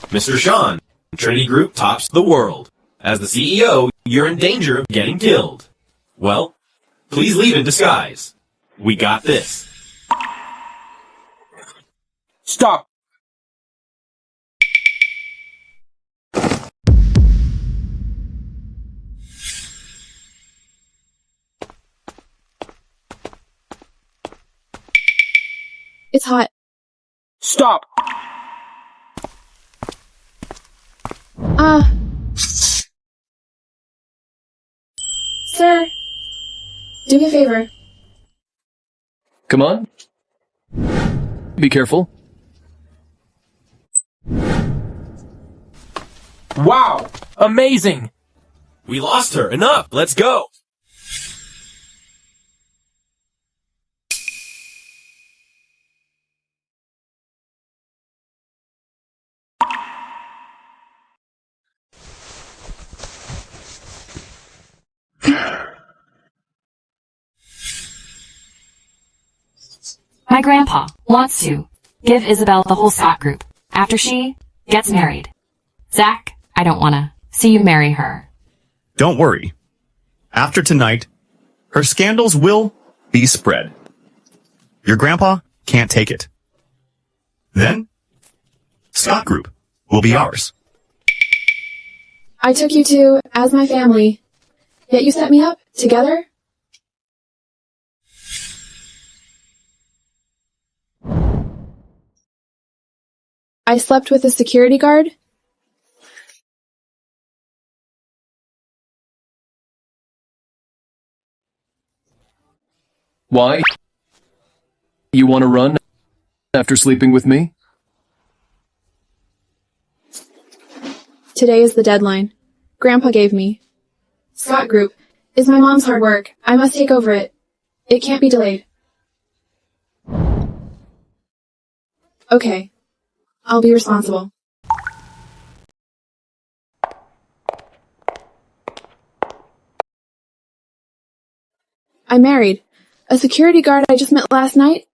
Mr. Sean, Trinity Group tops the world. As the CEO, you're in danger of getting killed. Well, please leave in disguise. We got this. Stop! It's hot. Stop! Sir, do me a favor. Come on. Be careful. Wow! Amazing! We lost her. Enough. Let's go. My grandpa wants to give Isabelle the whole Scott group after she gets married. Zach, I don't want to see you marry her. Don't worry. After tonight, her scandals will be spread. Your grandpa can't take it. Then, Scott Group will be ours. I took you two as my family, yet you set me up together? I slept with a security guard? Why? You want to run after sleeping with me? Today is the deadline. Grandpa gave me. Scott Group is my mom's hard work. I must take over it. It can't be delayed. Okay. I'll be responsible. I'm married. A security guard I just met last night?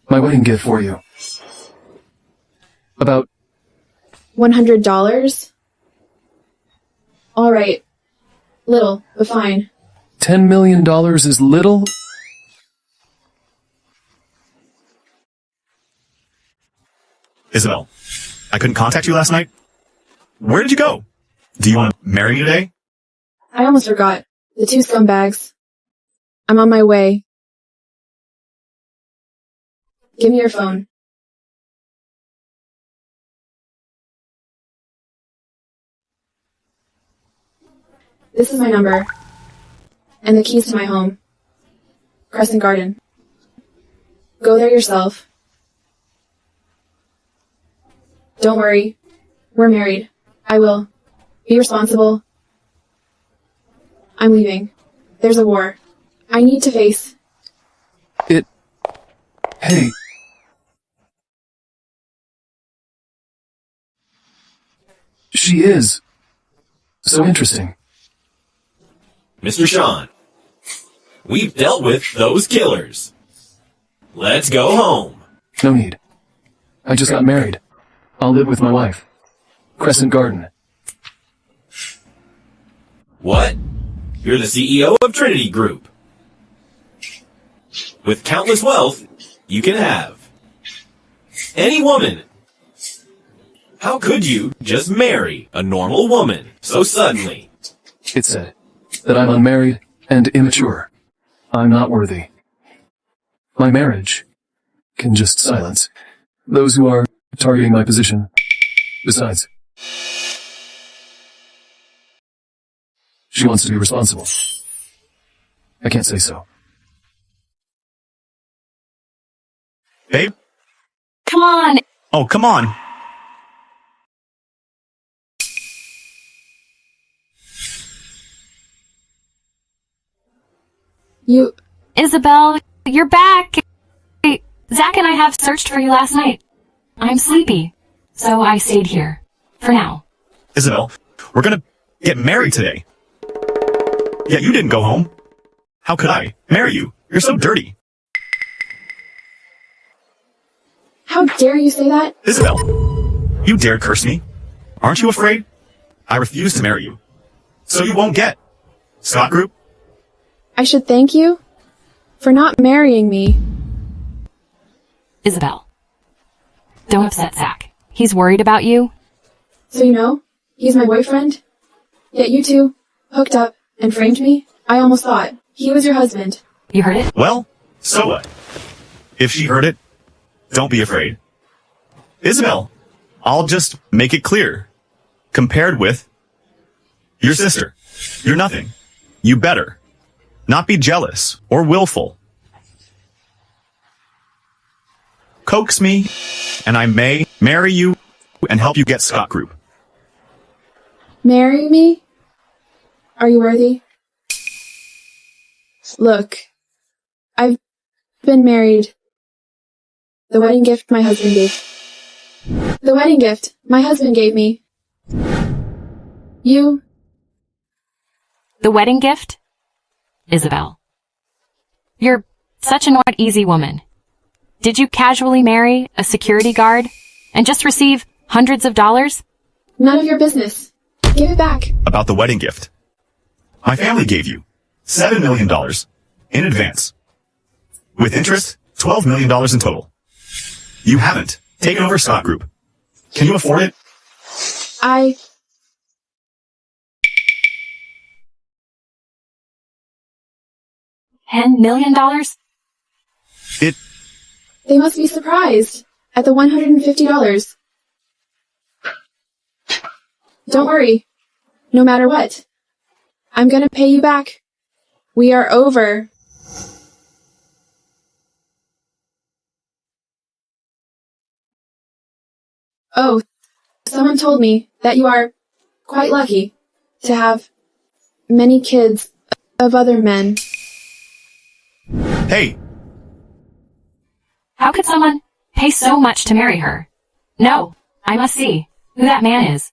My wedding gift for you. About $100? All right. Little, but fine. $10 million is little? Isabelle, I couldn't contact you last night. Where did you go? Do you want to marry me today? I almost forgot. The two scumbags. I'm on my way. Give me your phone. This is my number. And the keys to my home. Crescent Garden. Go there yourself. Don't worry. We're married. I will. Be responsible. I'm leaving. There's a war. I need to face. Hey. She is. So interesting. Mr. Sean, we've dealt with those killers. Let's go home. No need. I just got married. I'll live with my wife. Crescent Garden. What? You're the CEO of Trinity Group. With countless wealth you can have. Any woman. How could you just marry a normal woman so suddenly? It said that I'm unmarried and immature. I'm not worthy. My marriage can just silence those who are targeting my position. Besides, she wants to be responsible. I can't say so. Babe? Come on! Oh, come on. Isabelle, you're back! Zach and I have searched for you last night. I'm sleepy, so I stayed here. For now. Isabelle, we're gonna get married today. Yet you didn't go home. How could I marry you? You're so dirty. How dare you say that? Isabelle, you dared curse me. Aren't you afraid? I refuse to marry you. So you won't get. Scott Group? I should thank you for not marrying me. Isabelle. Don't upset Zach. He's worried about you. So you know, he's my boyfriend? Yet you two hooked up and framed me? I almost thought he was your husband. You heard it? Well, so what? If she heard it, don't be afraid. Isabelle, I'll just make it clear. Compared with your sister, you're nothing. You better not be jealous or willful. Coax me, and I may marry you and help you get Scott Group. Marry me? Are you worthy? Look, I've been married. The wedding gift my husband gave. The wedding gift my husband gave me. You. The wedding gift? Isabelle. You're such an easy woman. Did you casually marry a security guard and just receive hundreds of dollars? None of your business. Give it back. About the wedding gift. My family gave you $7 million in advance. With interest, $12 million in total. You haven't taken over Scott Group. Can you afford it? $10 million? They must be surprised at the $150. Don't worry. No matter what, I'm gonna pay you back. We are over. Oh, someone told me that you are quite lucky to have many kids of other men. Hey, How could someone pay so much to marry her? No, I must see who that man is.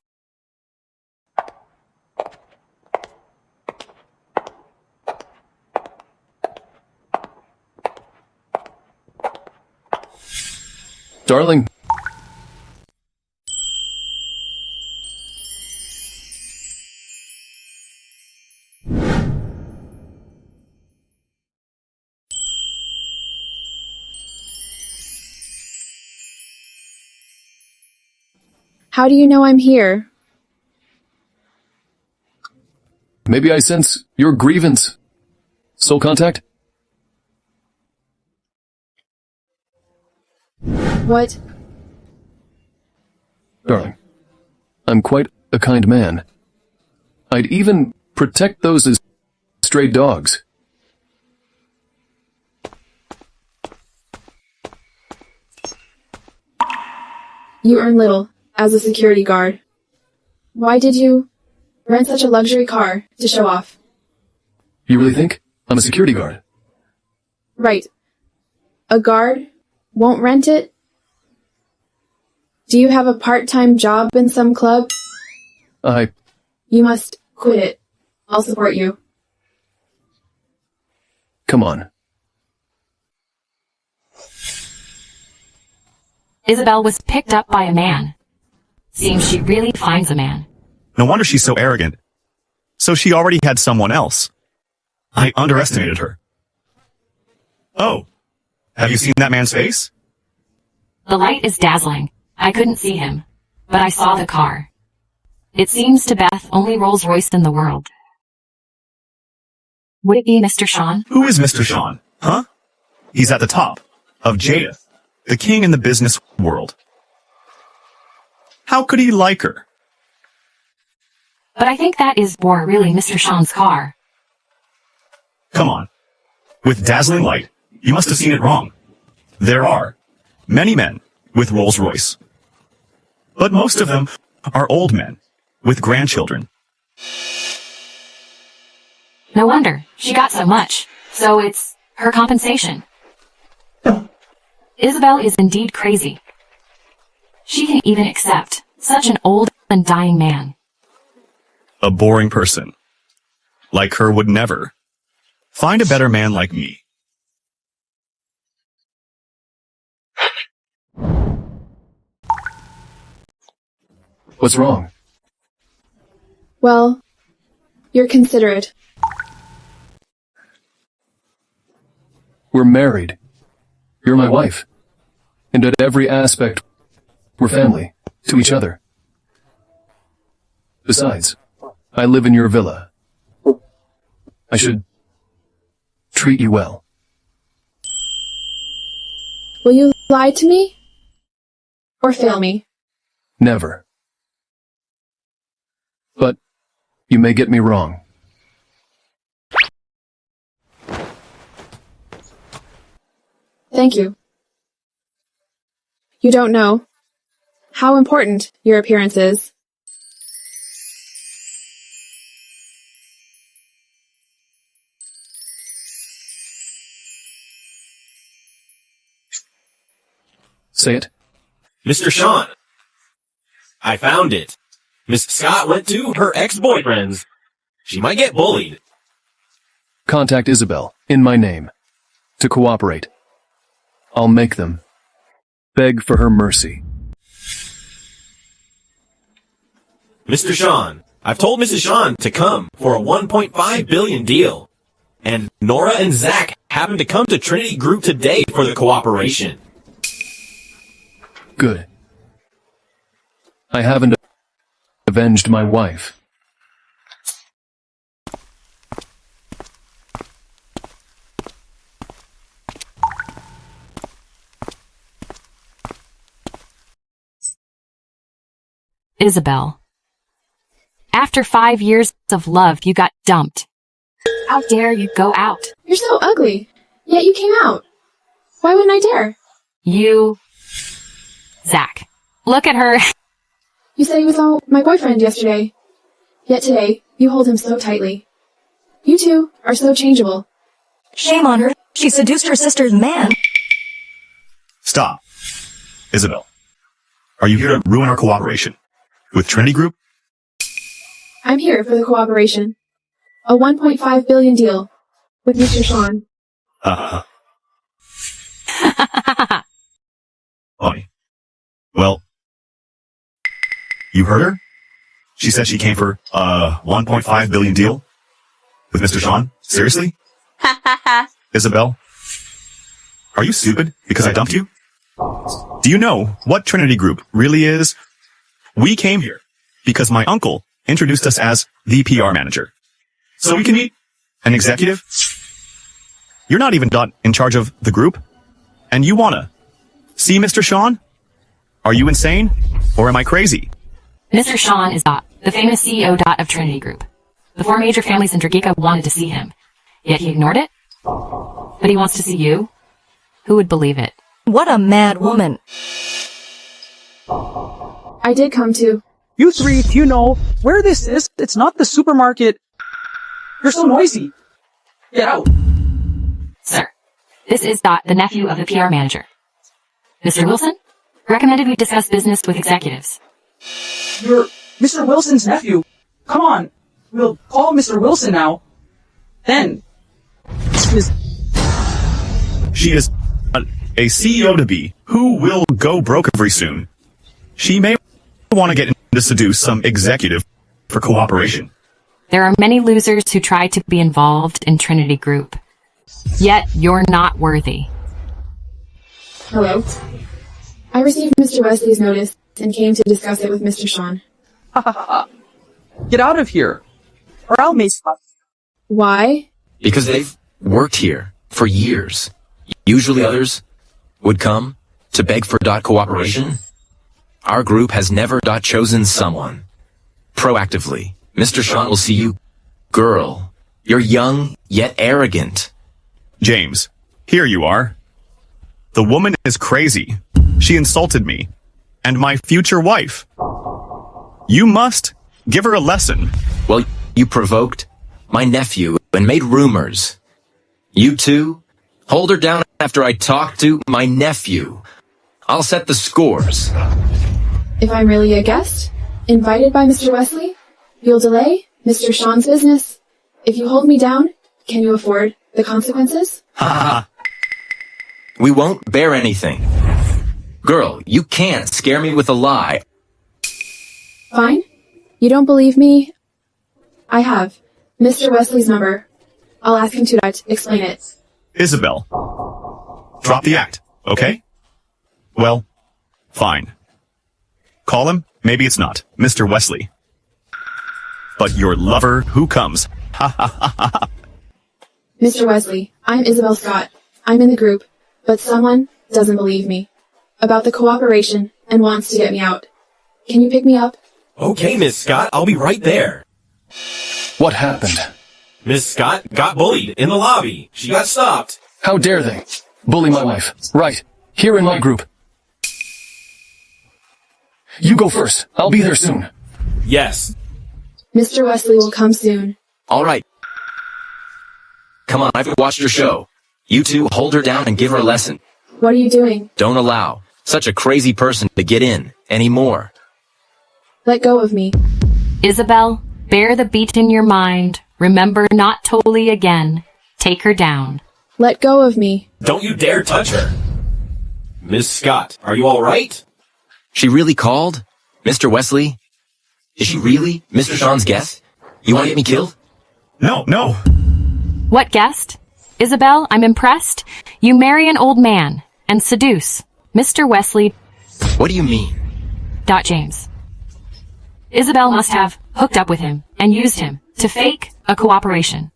Darling, How do you know I'm here? maybe I sense your grievance. Soul contact? What? Darling, I'm quite a kind man. I'd even protect those as stray dogs. You earn little as a security guard. Why did you rent such a luxury car to show off? You really think I'm a security guard? Right. A guard won't rent it? Do you have a part-time job in some club? You must quit it. I'll support you. Come on. Isabelle was picked up by a man. Seems she really finds a man. no wonder she's so arrogant. So she already had someone else. I underestimated her. Oh, have you seen that man's face? The light is dazzling. I couldn't see him, but I saw the car. It seems to Beth only Rolls Royce in the world. Would it be Mr. Sean? Who is Mr. Sean? Huh? He's at the top of Jadeth, the king in the business world. How could he like her? But I think that is more really Mr. Sean's car. Come on. With dazzling light, you must have seen it wrong. There are many men with Rolls Royce. But most of them are old men with grandchildren. No wonder. She got so much. So it's her compensation. Isabelle is indeed crazy. She can even accept such an old and dying man. A boring person like her would never find a better man like me. What's wrong? Well, you're considerate. We're married. You're my wife. And at every aspect, we're family to each other. Besides, I live in your villa. I should treat you well. Will you lie to me? Or fail me? Never. But you may get me wrong. Thank you. You don't know how important your appearance is. Say it. Mr. Sean, I found it. Miss Scott went to her ex-boyfriend's. She might get bullied. Contact Isabelle, in my name, to cooperate. I'll make them beg for her mercy. Mr. Sean, I've told Mrs. Sean to come for a $1.5 billion deal. And Nora and Zach happen to come to Trinity Group today for the cooperation. Good. I haven't avenged my wife. Isabelle. After 5 years of love, you got dumped. How dare you go out? You're so ugly, yet you came out. Why wouldn't I dare? You... Zach. Look at her. You said he was my boyfriend yesterday. Yet today, you hold him so tightly. You two are so changeable. Shame on her. She seduced her sister's man. Stop. Isabelle, are you here to ruin our cooperation with Trinity Group? I'm here for the cooperation. A $1.5 billion deal with Mr. Sean. Funny. Well, you heard her? She said she came for a $1.5 billion deal with Mr. Sean? Seriously? Isabelle, are you stupid because I dumped you? Do you know what Trinity Group really is? We came here because my uncle introduced us as the PR manager. So we can meet an executive. You're not even in charge of the group. And you wanna see Mr. Sean? Are you insane? Or am I crazy? Mr. Sean is Dot, the famous CEO of Trinity Group. The 4 major families in Dragika wanted to see him, yet he ignored it. But he wants to see you. Who would believe it? What a mad woman. I did come to. You three, do you know where this is? It's not the supermarket. You're so noisy. Get out. Sir, this is Dot, the nephew of the PR manager. Mr. Wilson recommended we discuss business with executives. You're Mr. Wilson's nephew. Come on. We'll call Mr. Wilson now. Then. She is a CEO to be who will go broke very soon. She may want to get in to seduce some executive for cooperation. There are many losers who try to be involved in Trinity Group. Yet you're not worthy. Hello. I received Mr. Wesley's notice and came to discuss it with Mr. Sean. Get out of here, or I'll make you. Why? Because they've worked here for years. Usually others would come to beg for cooperation. Our group has never chosen someone. Proactively, Mr. Sean will see you. Girl, you're young yet arrogant. James, here you are. The woman is crazy. She insulted me and my future wife. You must give her a lesson. Well, you provoked my nephew and made rumors. You two, hold her down after I talk to my nephew. I'll set the scores. If I'm really a guest, invited by Mr. Wesley, you'll delay Mr. Sean's business. If you hold me down, can you afford the consequences? Ha! We won't bear anything. Girl, you can't scare me with a lie. Fine? You don't believe me? I have. Mr. Wesley's number. I'll ask him to explain it. Isabelle, drop the act, okay? Well, fine. Call him, maybe it's not, Mr. Wesley. But your lover who comes. Ha ha ha ha. Mr. Wesley, I'm Isabelle Scott. I'm in the group, but someone doesn't believe me about the cooperation and wants to get me out. Can you pick me up? Okay, Miss Scott, I'll be right there. What happened? Miss Scott got bullied in the lobby. She got stopped. How dare they? Bully my wife. Right. Here in my group. You go first. I'll be there soon. Yes. Mr. Wesley will come soon. All right. Come on, I've watched your show. You two hold her down and give her a lesson. What are you doing? Don't allow such a crazy person to get in anymore. Let go of me. Isabelle, bear the beat in your mind. Remember not totally again. Take her down. Let go of me. Don't you dare touch her. Miss Scott, are you all right? She really called? Mr. Wesley? Is she really Mr. Sean's guest? You want to get me killed? No, no. What guest? Isabelle, I'm impressed. You marry an old man and seduce Mr. Wesley. What do you mean? James. Isabelle must have hooked up with him and used him to fake a cooperation.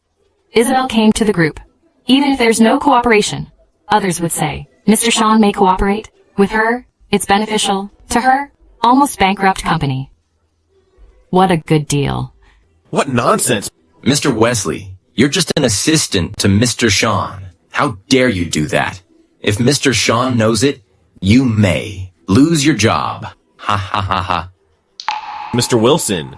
Isabelle came to the group. Even if there's no cooperation, others would say, Mr. Sean may cooperate. With her, it's beneficial. To her, almost bankrupt company. What a good deal. What nonsense. Mr. Wesley, you're just an assistant to Mr. Sean. How dare you do that? If Mr. Sean knows it, you may lose your job. Ha ha ha ha. Mr. Wilson,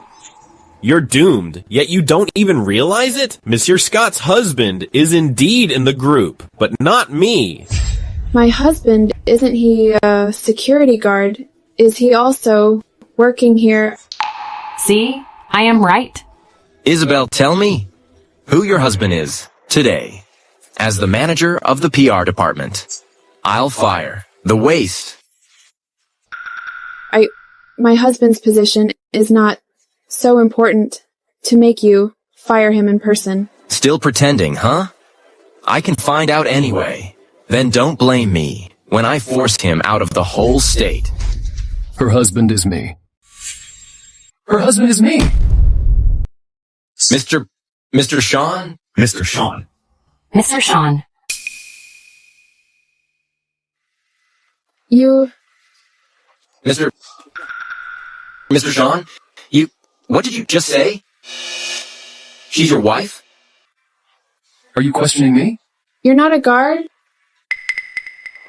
you're doomed, yet you don't even realize it? Monsieur Scott's husband is indeed in the group, but not me. My husband, isn't he a security guard? Is he also working here? See, I am right. Isabelle, tell me who your husband is today. As the manager of the PR department, I'll fire the waste. My husband's position is not so important to make you fire him in person. Still pretending, huh? I can find out anyway. Then don't blame me when I force him out of the whole state. Her husband is me. Her husband is me! Mr. Sean? Mr. Sean. Mr. Sean. You... Mr. Sean? What did you just say? She's your wife? Are you questioning me? You're not a guard?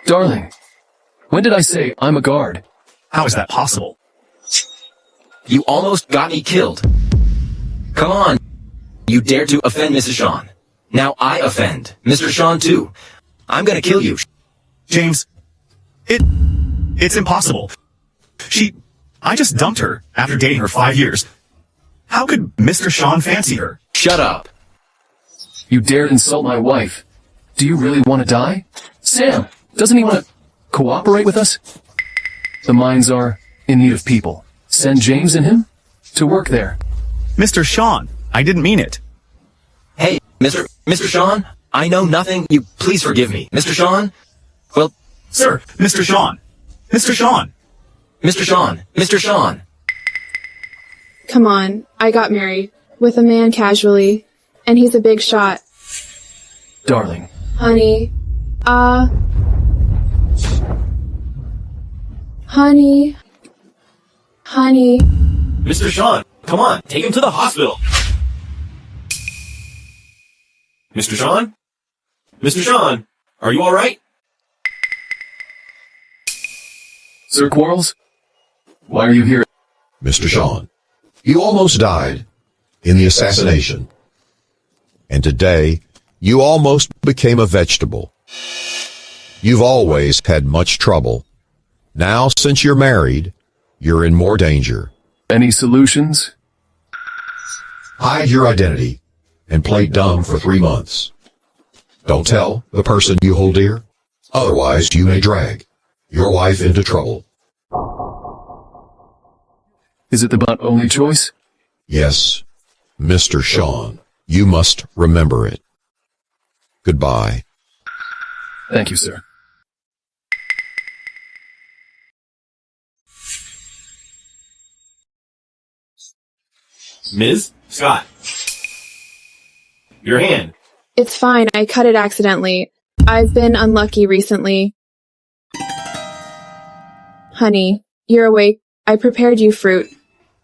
Darling, when did I say I'm a guard? How is that possible? You almost got me killed. Come on. You dare to offend Mrs. Sean. Now I offend Mr. Sean too. I'm gonna kill you. James, it's impossible. I just dumped her after dating her 5 years. How could Mr. Sean fancy her? Shut up. You dared insult my wife. Do you really want to die? Sam, doesn't he want to cooperate with us? The mines are in need of people. Send James and him to work there. Mr. Sean, I didn't mean it. Hey, Mr. Sean, I know nothing. You please forgive me. Mr. Sean? Well, Sir, Mr. Sean. Mr. Sean. Mr. Sean. Mr. Sean. Come on, I got married with a man casually, and he's a big shot. Darling. Honey, honey. Mr. Sean, come on, take him to the hospital. Mr. Sean? Mr. Sean, are you all right? Sir Quarles? Why are you here? Mr. Sean, you almost died in the assassination. And today, you almost became a vegetable. You've always had much trouble. Now, since you're married, you're in more danger. Any solutions? Hide your identity and play dumb for 3 months. Don't tell the person you hold dear. Otherwise, you may drag your wife into trouble. Is it the only choice? Yes, Mr. Sean, you must remember it. Goodbye. Thank you, sir. Ms. Scott. Your hand. It's fine, I cut it accidentally. I've been unlucky recently. Honey, you're awake. I prepared you fruit.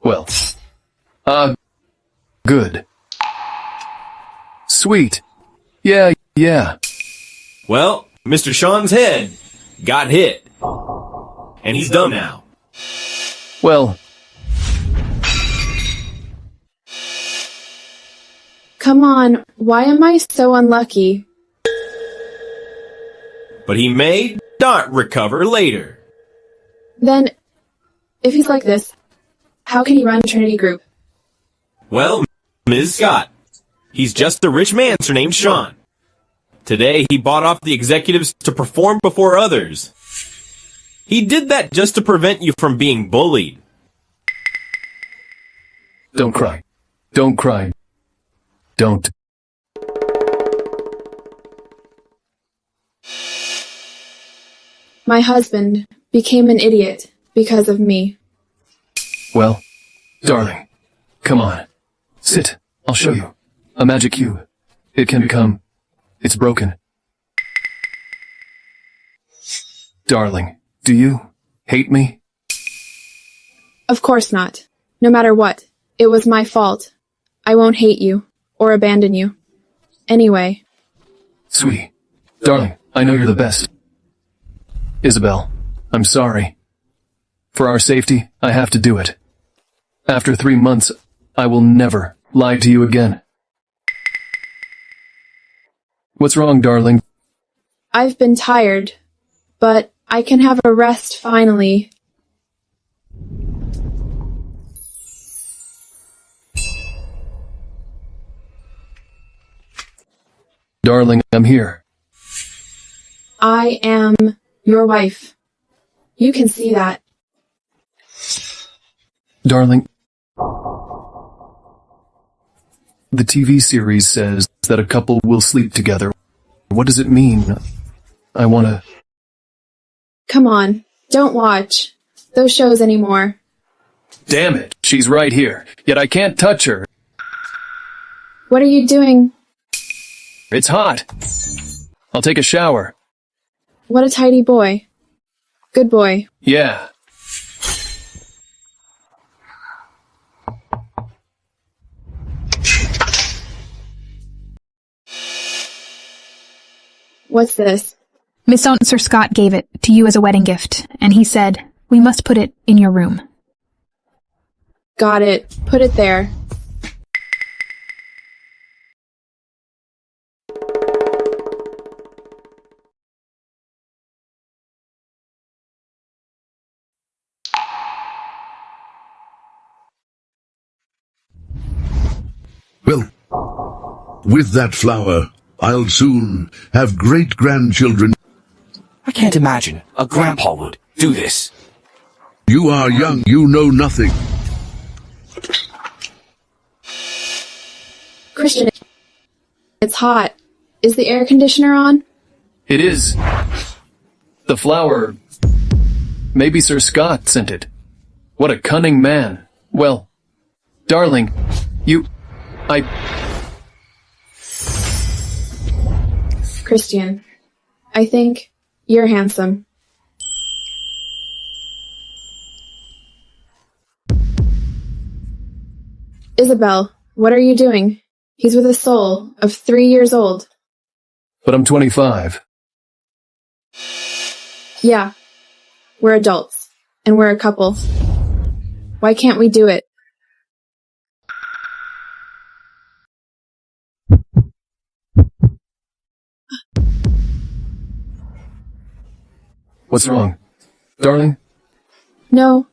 Well, good. Sweet. Yeah. Well, Mr. Sean's head got hit. And he's dumb now. Well, Come on, why am I so unlucky? But he may not recover later. Then, if he's like this, how can he run Trinity Group? Well, Ms. Scott, he's just a rich man named Sean. Today, he bought off the executives to perform before others. He did that just to prevent you from being bullied. don't cry. Don't cry. Don't. My husband became an idiot because of me. Well, darling, come on. Sit. I'll show you. A magic cube. It can become... It's broken. Darling, do you hate me? Of course not. No matter what, it was my fault. I won't hate you or abandon you. Anyway. Sweetie, darling, I know you're the best. Isabelle, I'm sorry. For our safety, I have to do it. After 3 months, I will never lie to you again. What's wrong, darling? I've been tired, but I can have a rest finally. Darling, I'm here. I am your wife. You can see that. Darling, the TV series says that a couple will sleep together. What does it mean? I wanna... Come on, don't watch those shows anymore. Damn it, she's right here, yet I can't touch her. What are you doing? It's hot. I'll take a shower. What a tidy boy. Good boy. Yeah. What's this? Sir Scott gave it to you as a wedding gift, and he said, we must put it in your room. Got it. Put it there. Well, with that flower, I'll soon have great-grandchildren. I can't imagine a grandpa would do this. You are young, you know nothing. Christian, it's hot. Is the air conditioner on? It is. The flower... Maybe Sir Scott sent it. What a cunning man. Well, darling, Christian, I think you're handsome. Isabelle, what are you doing? He's with a soul of 3 years old. But I'm 25. Yeah, we're adults, and we're a couple. Why can't we do it? What's wrong? Darling? No.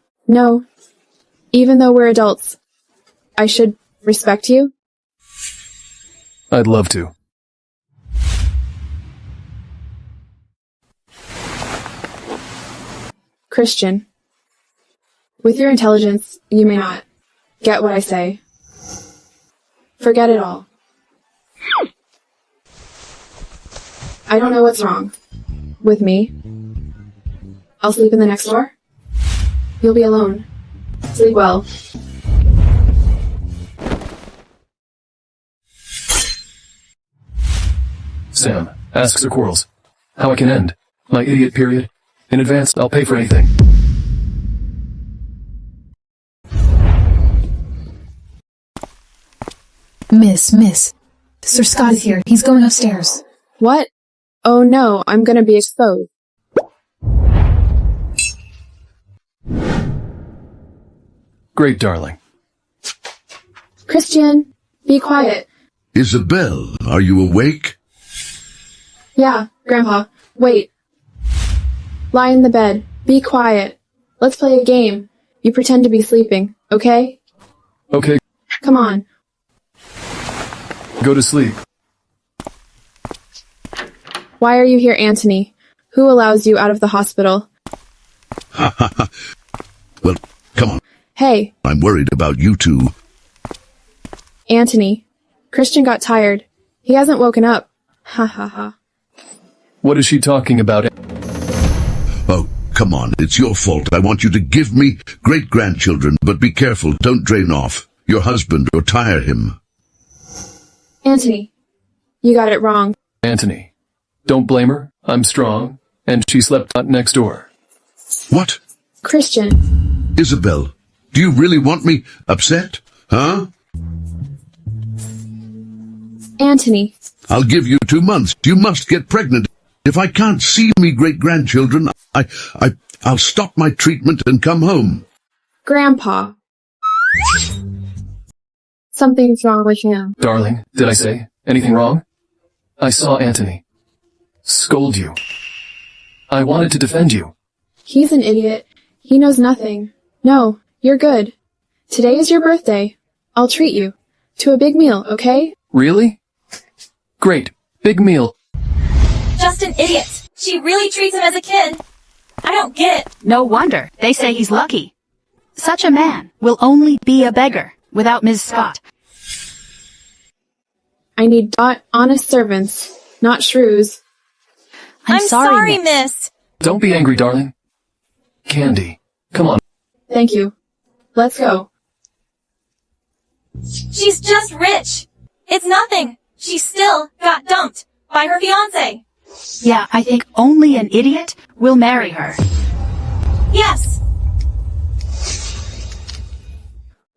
Even though we're adults, I should respect you? I'd love to. Christian, With your intelligence, you may not get what I say. Forget it all. I don't know what's wrong with me. I'll sleep in the next door. You'll be alone. Sleep well. Sam, ask Sir Quarles how I can end my idiot period. In advance, I'll pay for anything. Miss. Sir Scott is here. He's going upstairs. What? Oh no, I'm gonna be exposed. Great, darling. Christian, be quiet. Isabelle, are you awake? Yeah, Grandpa. Wait. Lie in the bed. Be quiet. Let's play a game. You pretend to be sleeping, okay? Okay, Come on. go to sleep. Why are you here, Anthony? Who allows you out of the hospital? Well, come on. Hey, I'm worried about you two. Anthony. Christian got tired. He hasn't woken up. Ha ha ha. What is she talking about? Oh, come on. It's your fault. I want you to give me great-grandchildren, but be careful. Don't drain off your husband or tire him. Anthony, you got it wrong. Anthony, don't blame her. I'm strong, and she slept out next door. What? Christian. Isabelle, do you really want me upset? Huh? Anthony. I'll give you 2 months. You must get pregnant. If I can't see me great-grandchildren, I'll stop my treatment and come home. Grandpa. Something's wrong with him. Darling, did I say anything wrong? I saw Anthony scold you. I wanted to defend you. He's an idiot. He knows nothing. No, you're good. Today is your birthday. I'll treat you to a big meal, okay? Really? Great. Big meal. Just an idiot. She really treats him as a kid. I don't get it. No wonder. They say he's lucky. Such a man will only be a beggar without Ms. Scott. I need honest servants, not shrews. I'm sorry, miss. Don't be angry, darling. Candy, come on. Thank you. Let's go. She's just rich. It's nothing. She still got dumped by her fiancé. Yeah, I think only an idiot will marry her. Yes.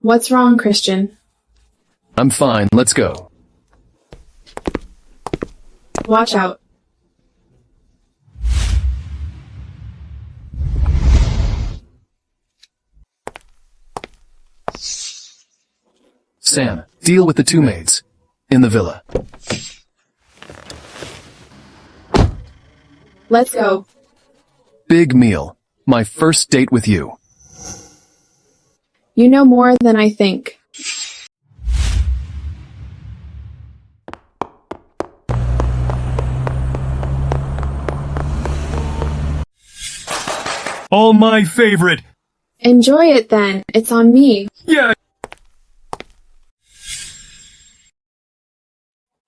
What's wrong, Christian? I'm fine, let's go. Watch out. Sam, deal with the 2 maids in the villa. Let's go. Big meal. My first date with you. You know more than I think. All my favorite. Enjoy it then. It's on me. Yeah.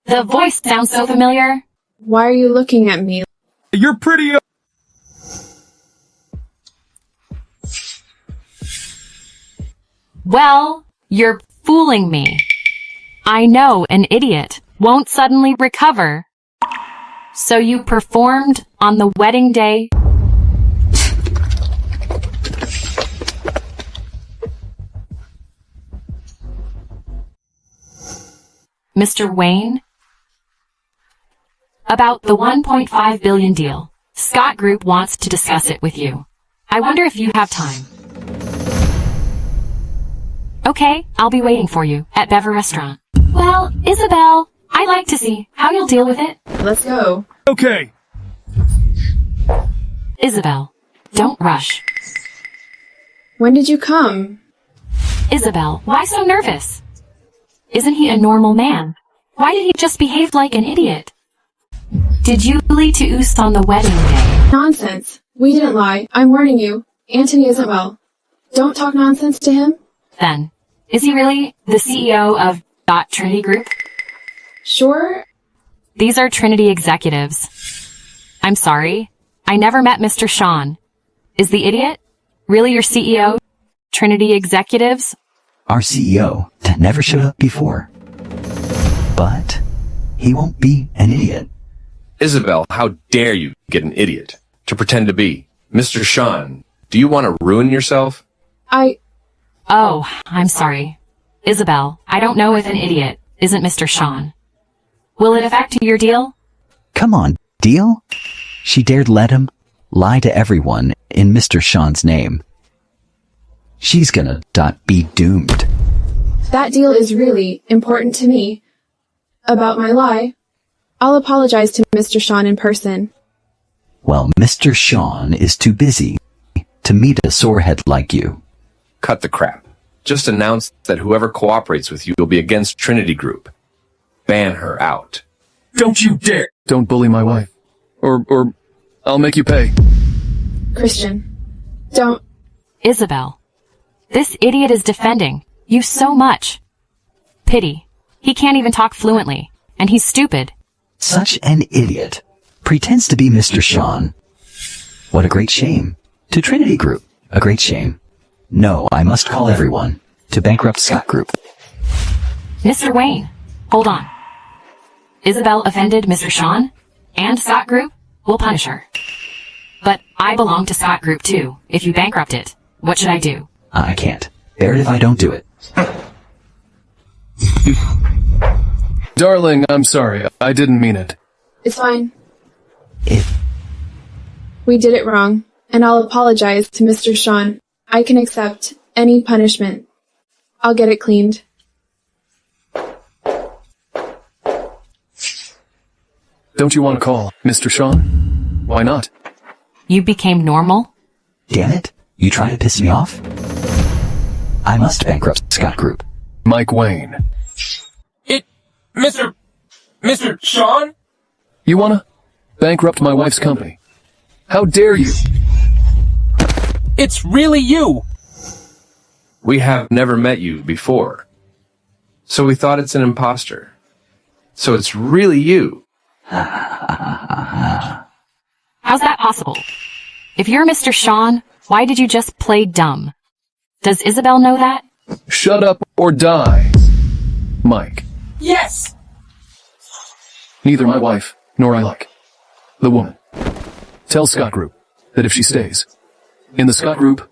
The voice sounds so familiar. Why are you looking at me? You're pretty. Well, you're fooling me. I know an idiot won't suddenly recover. So you performed on the wedding day? Mr. Wayne? About the $1.5 billion deal. Scott Group wants to discuss it with you. I wonder if you have time. Okay, I'll be waiting for you at Bever Restaurant. Well, Isabelle, I'd like to see how you'll deal with it. Let's go. Okay. Isabelle, don't rush. When did you come? Isabelle, why so nervous? Isn't he a normal man? Why did he just behave like an idiot? Did you lie to Oost on the wedding day? Nonsense. We didn't lie. I'm warning you. Anthony isn't well. Don't talk nonsense to him. Then, is he really the CEO of Trinity Group? Sure. These are Trinity executives. I'm sorry. I never met Mr. Sean. Is the idiot really your CEO? Trinity executives? Our CEO never showed up before. But he won't be an idiot. Isabelle, how dare you get an idiot to pretend to be? Mr. Sean, do you want to ruin yourself? Oh, I'm sorry. Isabelle, I don't know if an idiot isn't Mr. Sean. Will it affect your deal? Come on, deal? She dared let him lie to everyone in Mr. Sean's name. She's gonna be doomed. That deal is really important to me. About my lie, I'll apologize to Mr. Sean in person. Well, Mr. Sean is too busy to meet a sorehead like you. Cut the crap. Just announce that whoever cooperates with you will be against Trinity Group. Ban her out. Don't you dare! Don't bully my wife. Or I'll make you pay. Christian, don't. Isabelle, this idiot is defending you so much. Pity. He can't even talk fluently, and he's stupid. Such an idiot. Pretends to be Mr. Sean. What a great shame. To Trinity Group, a great shame. No, I must call everyone to bankrupt Scott Group. Mr. Wayne, hold on. Isabelle offended Mr. Sean and Scott Group? We'll punish her. But I belong to Scott Group too. If you bankrupt it, what should I do? I can't. Bear it if I don't do it. Darling, I'm sorry. I didn't mean it. It's fine. We did it wrong, and I'll apologize to Mr. Sean. I can accept any punishment. I'll get it cleaned. Don't you want to call Mr. Sean? Why not? You became normal? Damn it. You try to piss me off? I must bankrupt Scott Group. Mike Wayne. Mr. Sean? You wanna bankrupt my wife's company? How dare you? It's really you! We have never met you before. So we thought it's an imposter. So it's really you. How's that possible? If you're Mr. Sean, why did you just play dumb? Does Isabelle know that? Shut up or die, Mike. Yes! Neither my wife nor I like the woman. Tell Scott Group that if she stays in the Scott Group,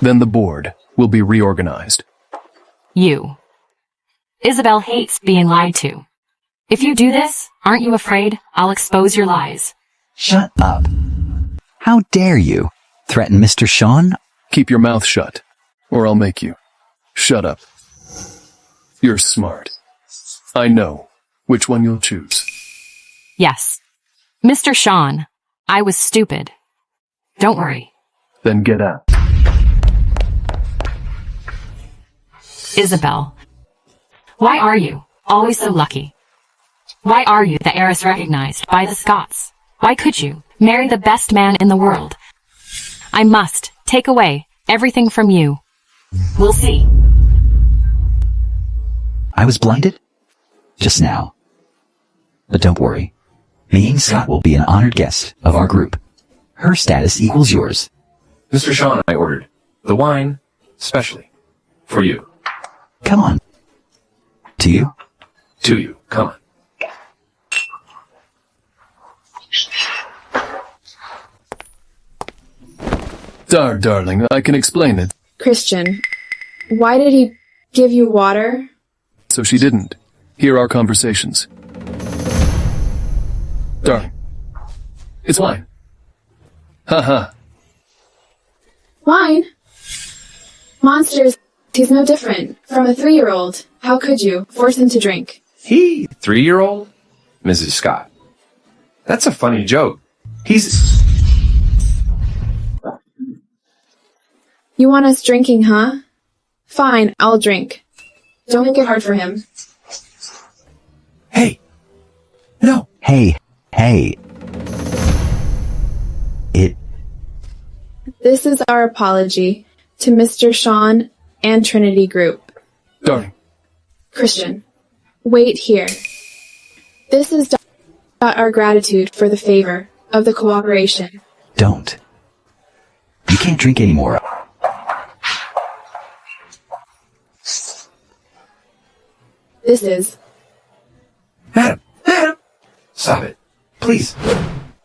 then the board will be reorganized. You. Isabelle hates being lied to. If you do this, aren't you afraid I'll expose your lies? Shut up. How dare you threaten Mr. Sean? Keep your mouth shut, or I'll make you. Shut up. You're smart. I know which one you'll choose. Yes. Mr. Sean, I was stupid. Don't worry. Then get out. Isabelle, why are you always so lucky? Why are you the heiress recognized by the Scots? Why could you marry the best man in the world? I must take away everything from you. We'll see. I was blinded just now. But don't worry. Me, Scott, will be an honored guest of our group. Her status equals yours. Mr. Sean, I ordered the wine, specially for you. Come on. To you? To you. Come on. Darling, I can explain it. Christian, why did he give you water? So she didn't hear our conversations. Darling, it's wine. Haha. Wine? Monsters, he's no different from a 3-year-old. How could you force him to drink? He? 3-year-old? Mrs. Scott. That's a funny joke. You want us drinking, huh? Fine, I'll drink. Don't make it hard for him. Hey. No. Hey. This is our apology to Mr. Sean and Trinity Group. Darling, Christian, wait here. This is our gratitude for the favor of the cooperation. Don't. You can't drink anymore. This is... Madam! Stop it. Please.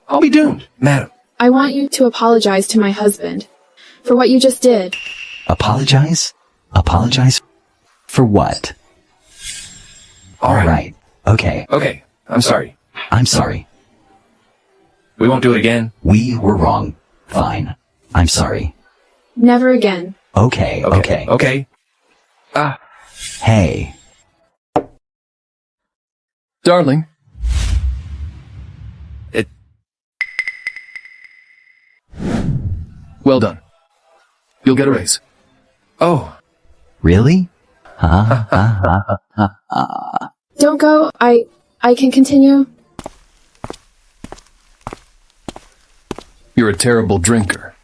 I'll be doomed. Madam. I want you to apologize to my husband for what you just did. Apologize? Apologize? For what? All right. Okay. Okay. I'm sorry. I'm sorry. We won't do it again. We were wrong. Fine. I'm sorry. Never again. Okay. Okay. Hey. darling. Well done. You'll get a raise. Oh. Really? Don't go. I can continue. You're a terrible drinker.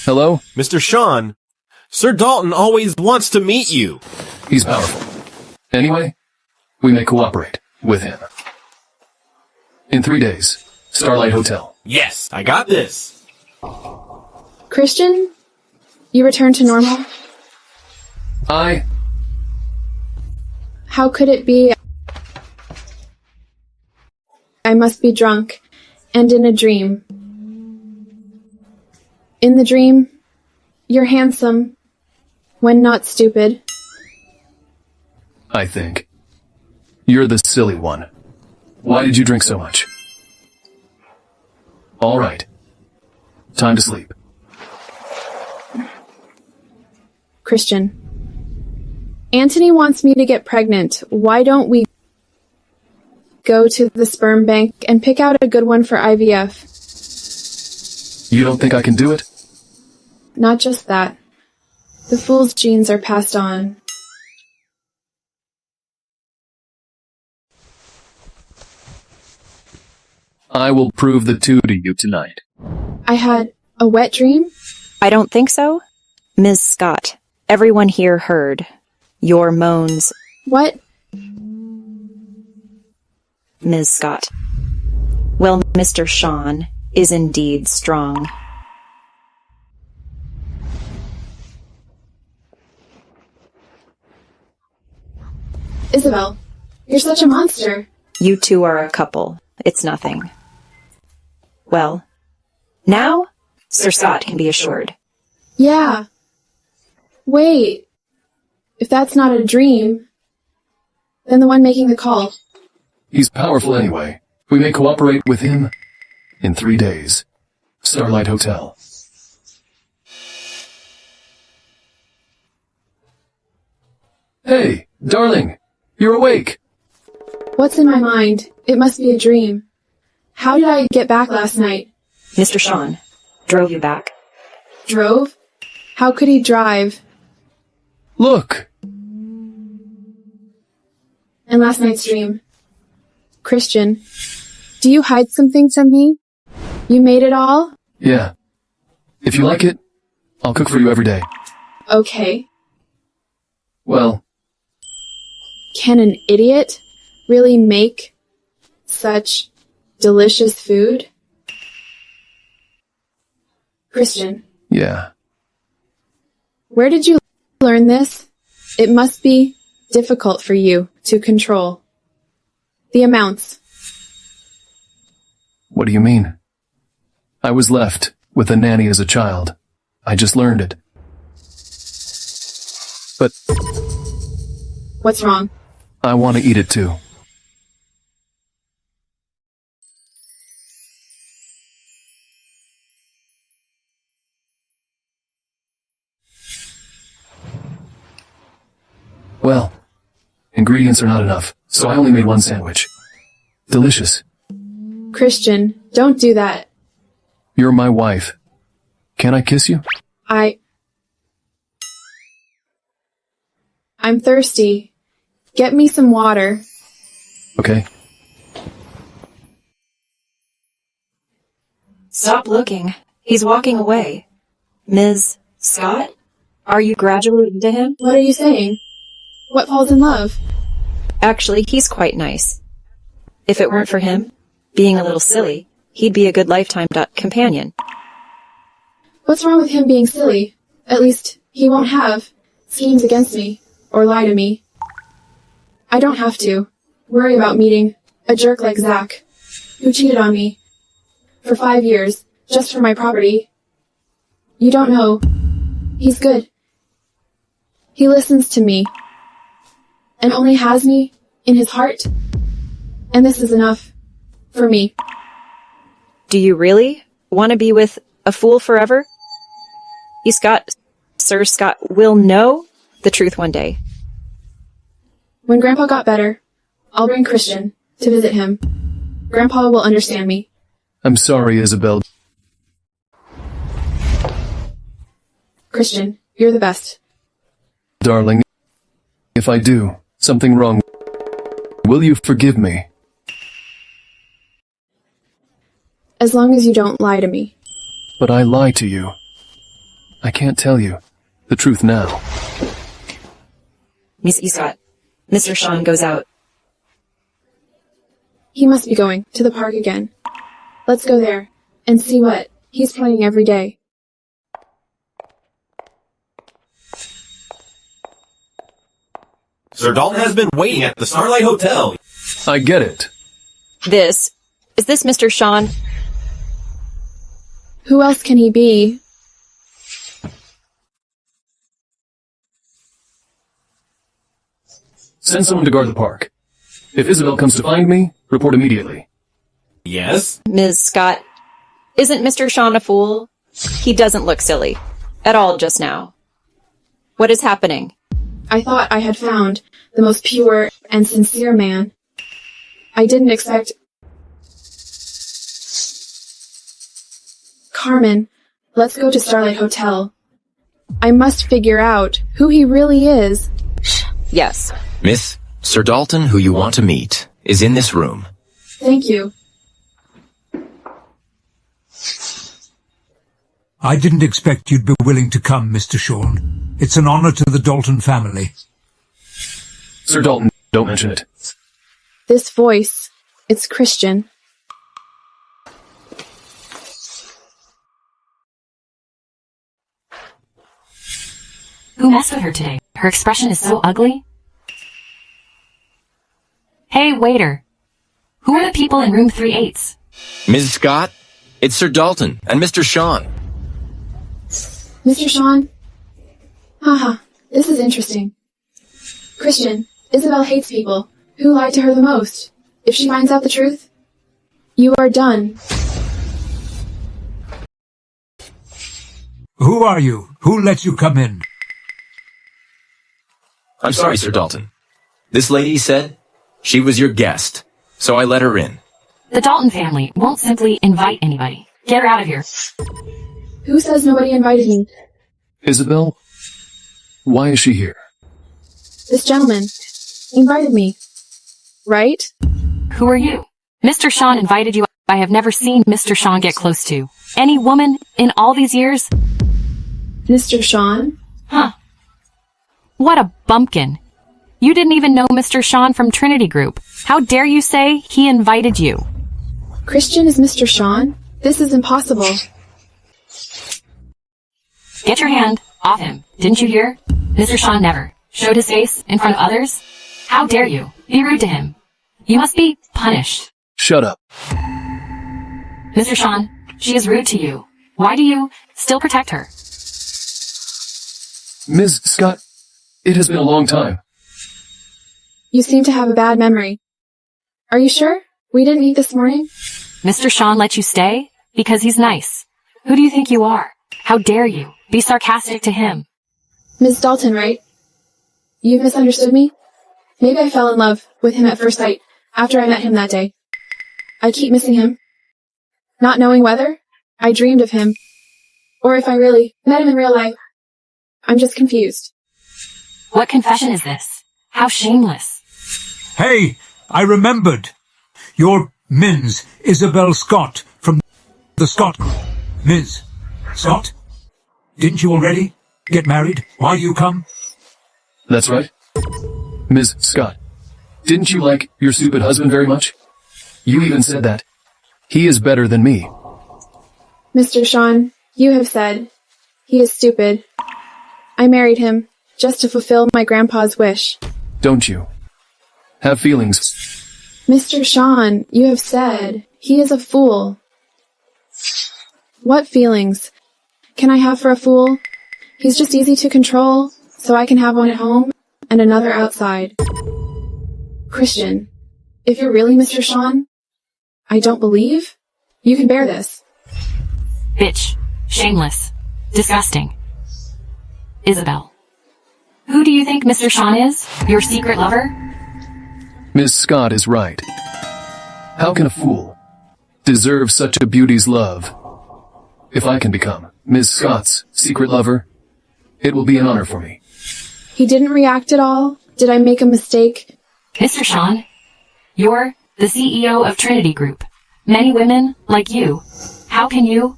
Hello? Mr. Sean, Sir Dalton always wants to meet you. He's powerful. Anyway, we may cooperate with him. In 3 days, Starlight Hotel. Yes, I got this. Christian, you return to normal? How could it be? I must be drunk and in a dream. In the dream, you're handsome when not stupid. I think. You're the silly one. Why did you drink so much? All right. Time to sleep. Christian, Anthony wants me to get pregnant. Why don't we go to the sperm bank and pick out a good one for IVF? You don't think I can do it? Not just that. The fool's genes are passed on. I will prove the two to you tonight. I had a wet dream? I don't think so. Ms. Scott, everyone here heard your moans. What? Ms. Scott. Well, Mr. Sean is indeed strong. Isabelle, you're such a monster. You two are a couple. It's nothing. Well, now, Sir Scott can be assured. Yeah. Wait. If that's not a dream, then the one making the call. He's powerful anyway. We may cooperate with him in 3 days. Starlight Hotel. Hey, darling, you're awake. What's in my mind? It must be a dream. How did I get back last night? Mr. Sean drove you back. Drove? How could he drive? Look. And last night's dream. Christian, do you hide something from me? You made it all? Yeah. If you like it, I'll cook for you every day. Okay. Well, can an idiot really make such delicious food? Christian. Yeah. Where did you learn this? It must be difficult for you to control the amounts. What do you mean? I was left with a nanny as a child. I just learned it. But what's wrong? I want to eat it too. Well, ingredients are not enough, so I only made one sandwich. Delicious. Christian, don't do that. You're my wife. Can I kiss you? I'm thirsty. Get me some water. Okay. Stop looking. He's walking away. Ms. Scott? Are you graduating to him? What are you saying? What falls in love? Actually, he's quite nice. If it weren't for him, being a little silly, he'd be a good lifetime companion. What's wrong with him being silly? At least, he won't have schemes against me, or lie to me. I don't have to worry about meeting a jerk like Zach, who cheated on me for 5 years, just for my property. You don't know. He's good. He listens to me, and only has me in his heart, and this is enough for me. Do you really want to be with a fool forever? Sir Scott will know the truth one day. When Grandpa got better, I'll bring Christian to visit him. Grandpa will understand me. I'm sorry, Isabelle. Christian, you're the best. Darling, if I do something wrong, will you forgive me? As long as you don't lie to me. But I lie to you. I can't tell you the truth now. Miss Scott, Mr. Sean goes out. He must be going to the park again. Let's go there and see what he's playing every day. Sir Dalton has been waiting at the Starlight Hotel. I get it. Is this Mr. Sean? Who else can he be? Send someone to guard the park. If Isabelle comes to find me, report immediately. Yes? Ms. Scott, isn't Mr. Sean a fool? He doesn't look silly. At all just now. What is happening? I thought I had found the most pure and sincere man. I didn't expect... Carmen, let's go to Starlight Hotel. I must figure out who he really is. Yes. Miss, Sir Dalton, who you want to meet, is in this room. Thank you. I didn't expect you'd be willing to come, Mr. Sean. It's an honor to the Dalton family. Sir Dalton, don't mention it. This voice, it's Christian. Who messed with her today? Her expression is so ugly. Hey, waiter. Who are the people in room 3-8? Ms. Scott, it's Sir Dalton and Mr. Sean. Mr. Sean? Haha, this is interesting. Christian, Isabelle hates people who lie to her the most. If she finds out the truth, you are done. Who are you? Who let you come in? I'm sorry, Sir Dalton. This lady said she was your guest, so I let her in. The Dalton family won't simply invite anybody. Get her out of here. Who says nobody invited me? Isabelle? Why is she here? This gentleman invited me. Right? Who are you? Mr. Sean invited you. I have never seen Mr. Sean get close to any woman in all these years. Mr. Sean? Huh. What a bumpkin. You didn't even know Mr. Sean from Trinity Group. How dare you say he invited you? Christian is Mr. Sean? This is impossible. Get your hand off him. Didn't you hear? Mr. Sean never showed his face in front of others. How dare you be rude to him? You must be punished. Shut up. Mr. Sean, she is rude to you. Why do you still protect her? Ms. Scott, it has been a long time. You seem to have a bad memory. Are you sure? We didn't eat this morning? Mr. Sean let you stay because he's nice. Who do you think you are? How dare you be sarcastic to him? Ms. Dalton, right? You've misunderstood me? Maybe I fell in love with him at first sight after I met him that day. I keep missing him. Not knowing whether I dreamed of him or if I really met him in real life. I'm just confused. What confession is this? How shameless. Hey, I remembered. You're Ms. Isabelle Scott from the Scott Group. Ms. Scott? Didn't you already get married while you come? That's right. Ms. Scott, didn't you like your stupid husband very much? You even said that. He is better than me. Mr. Sean, you have said he is stupid. I married him just to fulfill my grandpa's wish. Don't you have feelings? Mr. Sean, you have said he is a fool. What feelings can I have for a fool? He's just easy to control, so I can have one at home and another outside. Christian, if you're really Mr. Sean, I don't believe you can bear this. Bitch. Shameless. Disgusting. Isabelle. Who do you think Mr. Sean is? Your secret lover? Miss Scott is right. How can a fool deserve such a beauty's love? If I can become Miss Scott's secret lover, it will be an honor for me. He didn't react at all? Did I make a mistake? Mr. Sean, you're the CEO of Trinity Group. Many women like you. How can you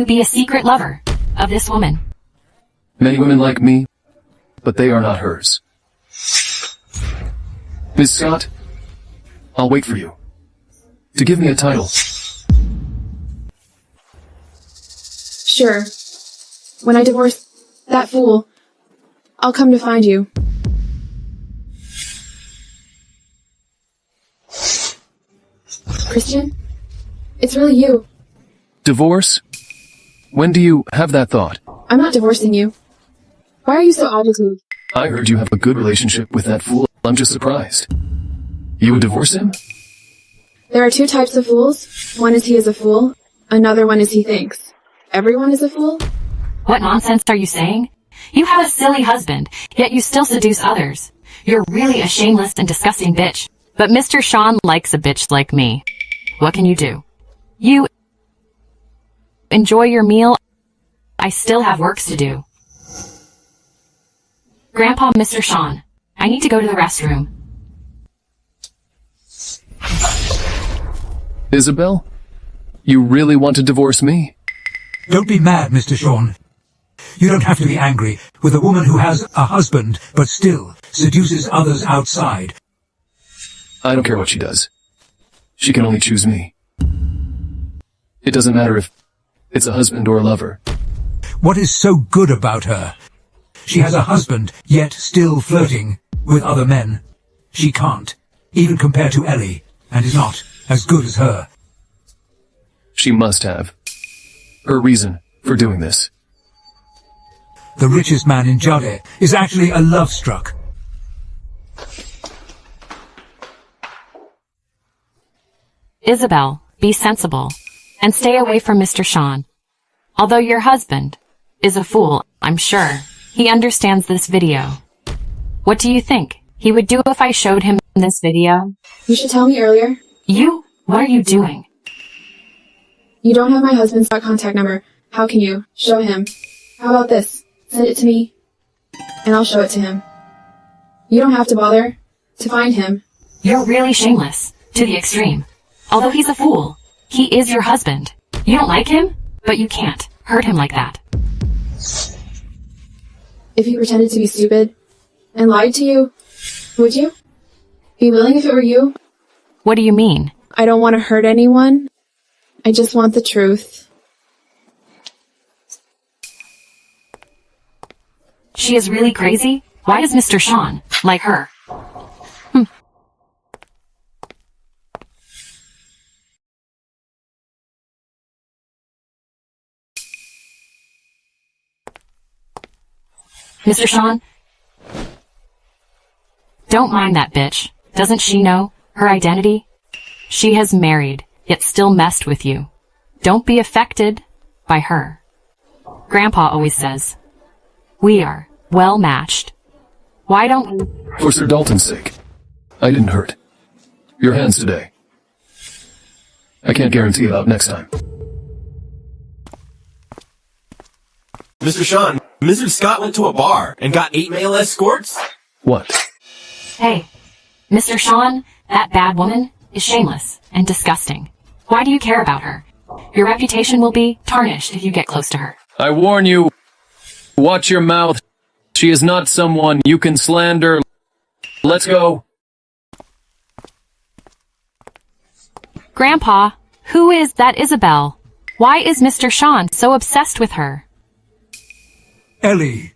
be a secret lover of this woman? Many women like me, but they are not hers. Miss Scott, I'll wait for you to give me a title. Sure. When I divorce that fool, I'll come to find you. Christian? It's really you. Divorce? When do you have that thought? I'm not divorcing you. Why are you so agitated? I heard you have a good relationship with that fool. I'm just surprised. You would divorce him? There are two types of fools. One is he is a fool. Another one is he thinks. Everyone is a fool? What nonsense are you saying? You have a silly husband, yet you still seduce others. You're really a shameless and disgusting bitch. But Mr. Sean likes a bitch like me. What can you do? You enjoy your meal. I still have works to do. Grandpa, Mr. Sean, I need to go to the restroom. Isabelle? You really want to divorce me? Don't be mad, Mr. Sean. You don't have to be angry with a woman who has a husband but still seduces others outside. I don't care what she does. She can only choose me. It doesn't matter if it's a husband or a lover. What is so good about her? She has a husband, yet still flirting with other men. She can't, even compare to Ellie, and is not as good as her. She must have her reason for doing this. The richest man in Jade is actually a love-struck. Isabelle, be sensible, and stay away from Mr. Sean. Although your husband is a fool, I'm sure he understands this video. What do you think he would do if I showed him this video? You should tell me earlier. You? What are you doing? You don't have my husband's contact number. How can you show him? How about this? Send it to me, and I'll show it to him. You don't have to bother to find him. You're really shameless, to the extreme. Although he's a fool, he is your husband. You don't like him, but you can't hurt him like that. If he pretended to be stupid and lied to you, would you be willing if it were you? What do you mean? I don't want to hurt anyone. I just want the truth. She is really crazy? Why does Mr. Sean like her? Mr. Sean? Don't mind that bitch. Doesn't she know her identity? She has married, yet still messed with you. Don't be affected by her. Grandpa always says, we are well matched. Why don't we? For Sir Dalton's sake, I didn't hurt your hands today. I can't guarantee about next time. Mr. Sean, Mrs. Scott went to a bar and got 8 male escorts? What? Hey, Mr. Sean, that bad woman is shameless and disgusting. Why do you care about her? Your reputation will be tarnished if you get close to her. I warn you, watch your mouth. She is not someone you can slander. Let's go. Grandpa, who is that Isabelle? Why is Mr. Sean so obsessed with her? Ellie.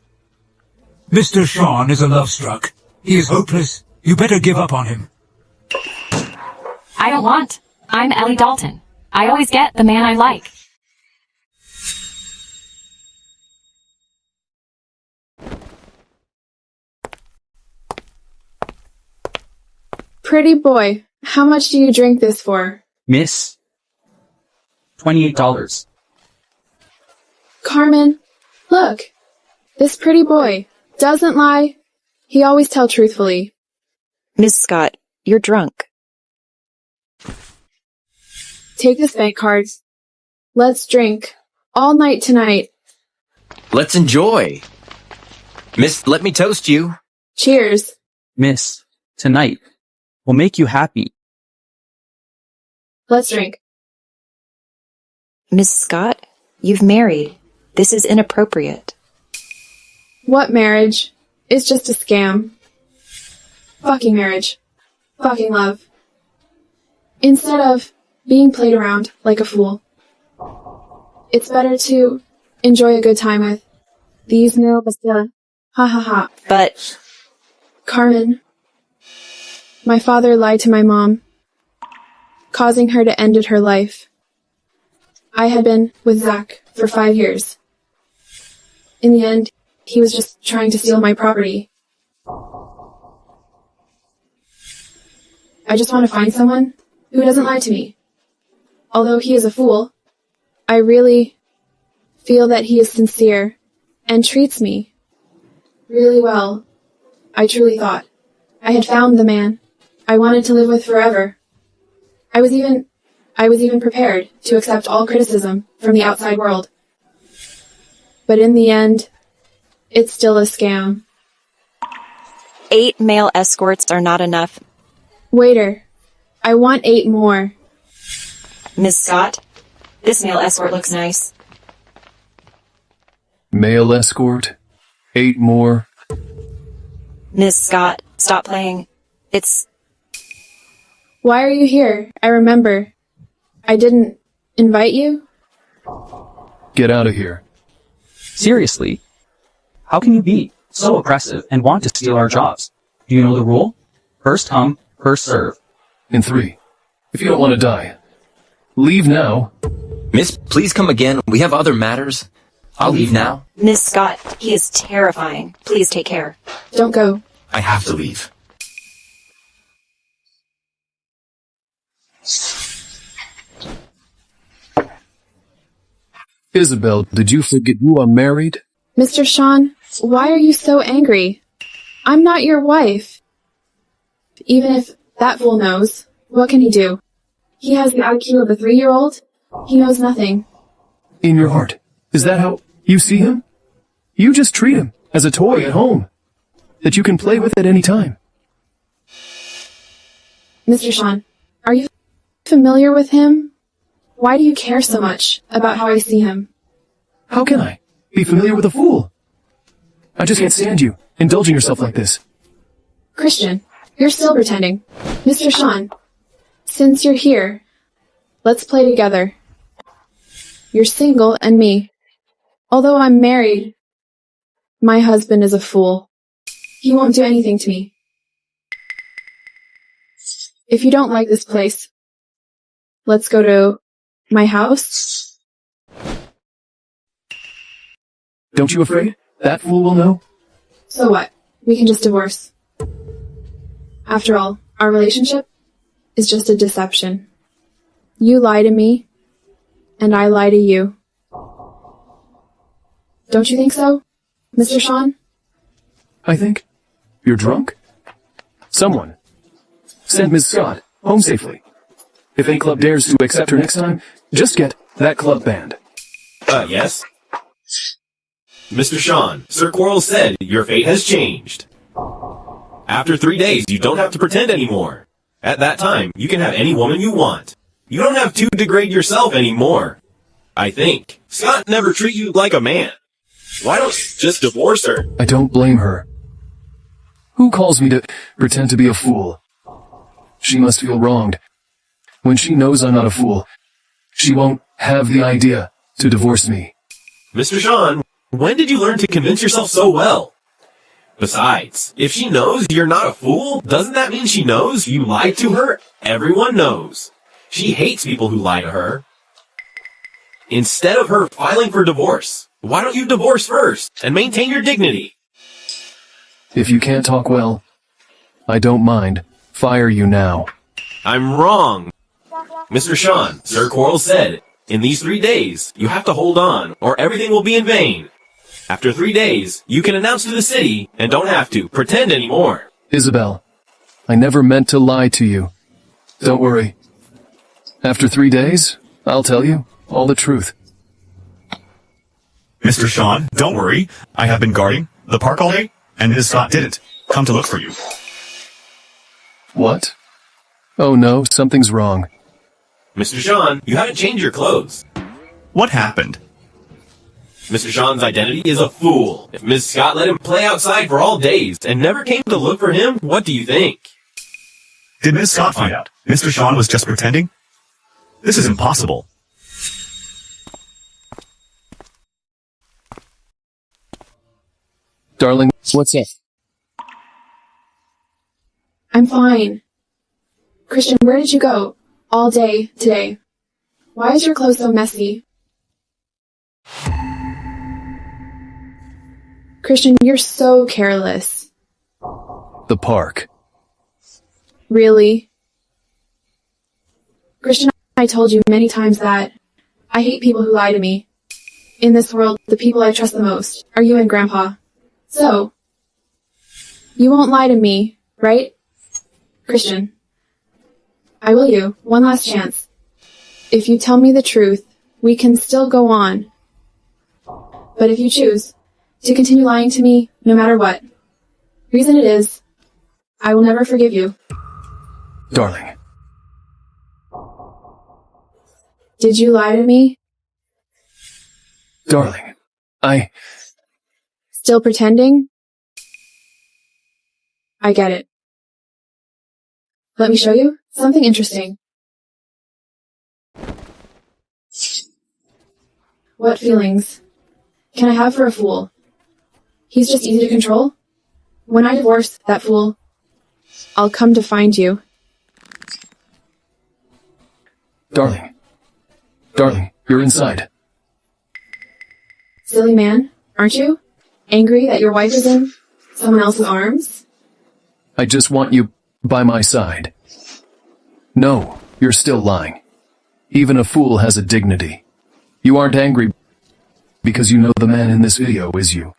Mr. Sean is a love-struck. He is hopeless. You better give up on him. I don't want. I'm Ellie Dalton. I always get the man I like. Pretty boy, how much do you drink this for? Miss, $28. Carmen, look. This pretty boy doesn't lie. He always tells truthfully. Miss Scott, you're drunk. Take this bank card. Let's drink. All night tonight. Let's enjoy. Miss, let me toast you. Cheers. Miss, tonight will make you happy. Let's drink. Miss Scott, you've married. This is inappropriate. What marriage? It's just a scam. Fucking marriage. Fucking love. Instead of being played around like a fool, it's better to enjoy a good time with these no Bastilla. Ha ha ha. But Carmen, my father lied to my mom, causing her to end her life. I had been with Zach for 5 years. In the end, he was just trying to steal my property. I just want to find someone who doesn't lie to me. Although he is a fool, I really feel that he is sincere and treats me really well. I truly thought I had found the man I wanted to live with forever. I was even prepared to accept all criticism from the outside world. But in the end, it's still a scam. 8 male escorts are not enough. Waiter, I want 8 more. Miss Scott, this male escort looks nice. Male escort. 8 more. Miss Scott, stop playing. It's... Why are you here? I remember. I didn't invite you? Get out of here. Seriously? How can you be so oppressive and want to steal our jobs? Do you know the rule? First come, first serve. In 3. If you don't want to die, leave now. Miss, please come again. We have other matters. I'll leave now. Miss Scott, he is terrifying. Please take care. Don't go. I have to leave. Isabelle, did you forget you are married? Mr. Sean, why are you so angry? I'm not your wife. Even if that fool knows, what can he do? He has the IQ of a 3-year-old. He knows nothing. In your heart, is that how you see him? You just treat him as a toy at home that you can play with at any time. Mr. Sean, are you familiar with him? Why do you care so much about how I see him? How can I be familiar with a fool? I just can't stand you indulging yourself like this. Christian, you're still pretending. Mr. Sean, since you're here, let's play together. You're single and me. Although I'm married, my husband is a fool. He won't do anything to me. If you don't like this place, let's go to my house. Don't you afraid that fool will know? So what? We can just divorce. After all, our relationship is just a deception. You lie to me, and I lie to you. Don't you think so, Mr. Sean? I think you're drunk. Someone send Miss Scott home safely. If any club dares to accept her next time, just get that club banned. Yes? Mr. Sean, Sir Quarrel said your fate has changed. After 3 days, you don't have to pretend anymore. At that time, you can have any woman you want. You don't have to degrade yourself anymore. I think. Scott never treat you like a man. Why don't you just divorce her? I don't blame her. Who calls me to pretend to be a fool? She must feel wronged. When she knows I'm not a fool, she won't have the idea to divorce me. Mr. Sean, when did you learn to convince yourself so well? Besides, if she knows you're not a fool, doesn't that mean she knows you lied to her? Everyone knows. She hates people who lie to her. Instead of her filing for divorce, why don't you divorce first and maintain your dignity? If you can't talk well, I don't mind. Fire you now. I'm wrong. Mr. Sean, Sir Quarles said, in these 3 days, you have to hold on, or everything will be in vain. After 3 days, you can announce to the city, and don't have to pretend anymore. Isabelle, I never meant to lie to you. Don't worry. After 3 days, I'll tell you all the truth. Mr. Sean, don't worry. I have been guarding the park all day, and Ms. Scott didn't come to look for you. What? Oh no, something's wrong. Mr. Sean, you haven't changed your clothes. What happened? Mr. Sean's identity is a fool. If Ms. Scott let him play outside for all days and never came to look for him, what do you think? Did Ms. Scott find out Mr. Sean was just pretending? This is impossible. Darling, what's up? I'm fine. Christian, where did you go all day today? Why is your clothes so messy? Christian, you're so careless. The park. Really? Christian, I told you many times that I hate people who lie to me. In this world, the people I trust the most are you and Grandpa. So, you won't lie to me, right? Christian, I will you. One last chance. If you tell me the truth, we can still go on. But if you choose to continue lying to me, no matter what reason it is, I will never forgive you. Darling. Did you lie to me? Darling, Still pretending? I get it. Let me show you something interesting. What feelings can I have for a fool? He's just easy to control. When I divorce that fool, I'll come to find you. Darling. Darling, you're inside. Silly man, aren't you? Angry that your wife is in someone else's arms? I just want you by my side. No, you're still lying. Even a fool has a dignity. You aren't angry because you know the man in this video is you.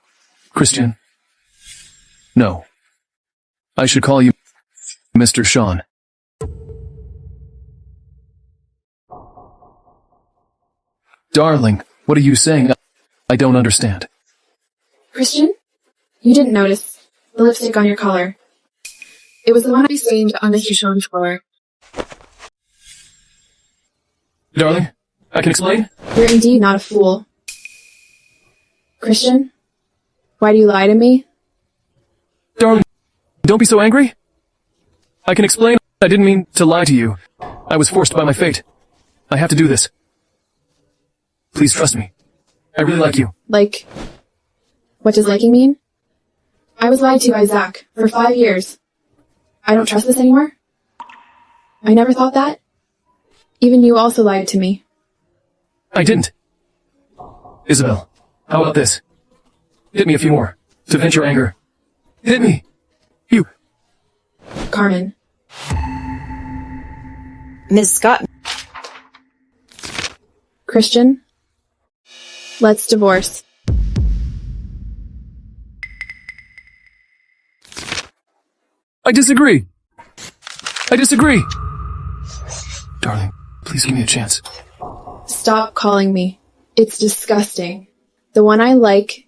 Christian? No. I should call you Mr. Sean. Darling, what are you saying? I don't understand. Christian, you didn't notice the lipstick on your collar. It was the one I stained on the kitchen floor. Darling, I can explain? You're indeed not a fool. Christian, why do you lie to me? Darling, don't be so angry. I can explain. I didn't mean to lie to you. I was forced by my fate. I have to do this. Please trust me. I really like you. Like, what does liking mean? I was lied to by Zach for 5 years. I don't trust this anymore? I never thought that. Even you also lied to me. I didn't. Isabelle, how about this? Hit me a few more, to vent your anger. Hit me! You! Carmen. Ms. Scott. Christian, let's divorce. I disagree! I disagree! Darling, please give me a chance. Stop calling me. It's disgusting. The one I like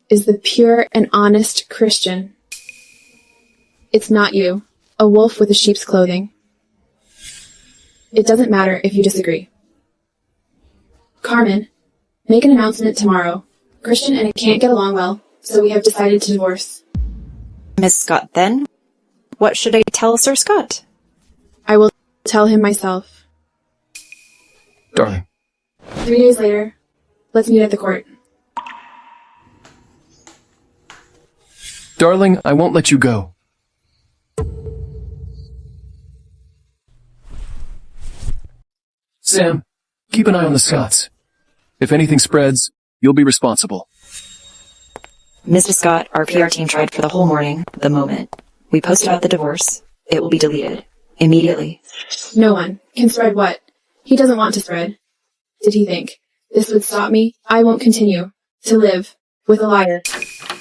is the pure and honest Christian. It's not you. A wolf with a sheep's clothing. It doesn't matter if you disagree. Carmen, make an announcement tomorrow. Christian and I can't get along well, so we have decided to divorce. Miss Scott, then? What should I tell Sir Scott? I will tell him myself. Darling. 3 days later, let's meet at the court. Darling, I won't let you go. Sam, keep an eye on the Scotts. If anything spreads, you'll be responsible. Mr. Scott, our PR team tried for the whole morning. The moment we post about the divorce, it will be deleted. Immediately. No one can spread what he doesn't want to spread. Did he think this would stop me? I won't continue to live with a liar.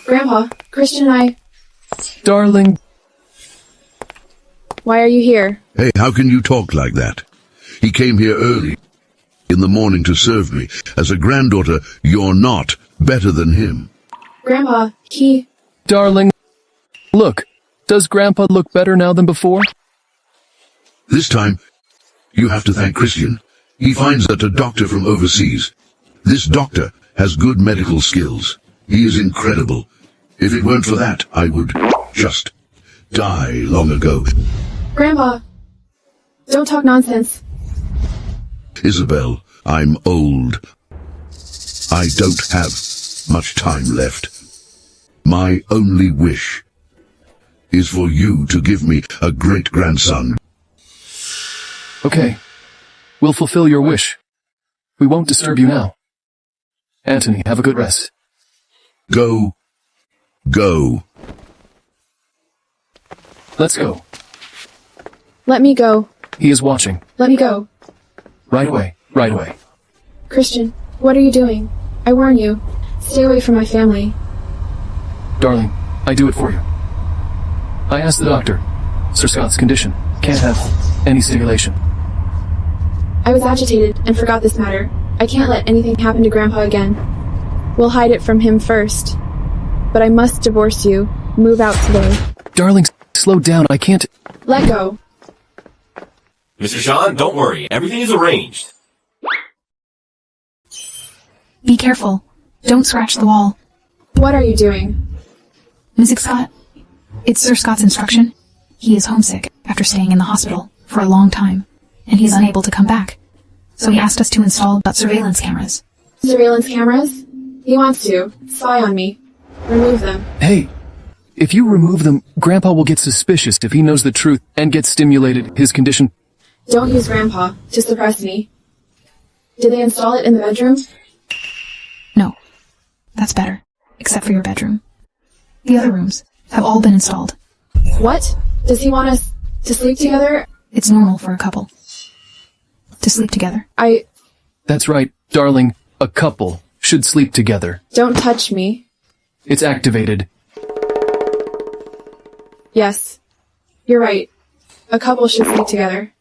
Grandpa, Christian and I... Darling. Why are you here? Hey, how can you talk like that? He came here early in the morning to serve me. As a granddaughter, you're not better than him. Grandpa, he... Darling. Look, does Grandpa look better now than before? This time, you have to thank Christian. He finds that a doctor from overseas. This doctor has good medical skills. He is incredible. If it weren't for that, I would just die long ago. Grandpa, don't talk nonsense. Isabelle, I'm old. I don't have much time left. My only wish is for you to give me a great-grandson. Okay. We'll fulfill your wish. We won't disturb you now. Anthony, have a good rest. Go. Go. Let's go. Let me go. He is watching. Let me go. Right away. Right away. Christian, what are you doing? I warn you. Stay away from my family. Darling, I do it for you. I asked the doctor. Sir Scott's condition. Can't have any stimulation. I was agitated and forgot this matter. I can't let anything happen to Grandpa again. We'll hide it from him first. But I must divorce you. Move out today. Darling, slow down. I can't... Let go. Mr. Sean, don't worry. Everything is arranged. Be careful. Don't scratch the wall. What are you doing? Mrs. Scott, it's Sir Scott's instruction. He is homesick after staying in the hospital for a long time, and he's unable to come back. So he asked us to install surveillance cameras. Surveillance cameras? He wants to spy on me. Remove them. Hey, if you remove them, Grandpa will get suspicious if he knows the truth and gets stimulated. His condition... Don't use Grandpa to suppress me. Did they install it in the bedroom? No. That's better. Except for your bedroom. The other rooms have all been installed. What? Does he want us to sleep together? It's normal for a couple to sleep together. That's right, darling. A couple should sleep together. Don't touch me. It's activated. Yes. You're right. A couple should sleep together.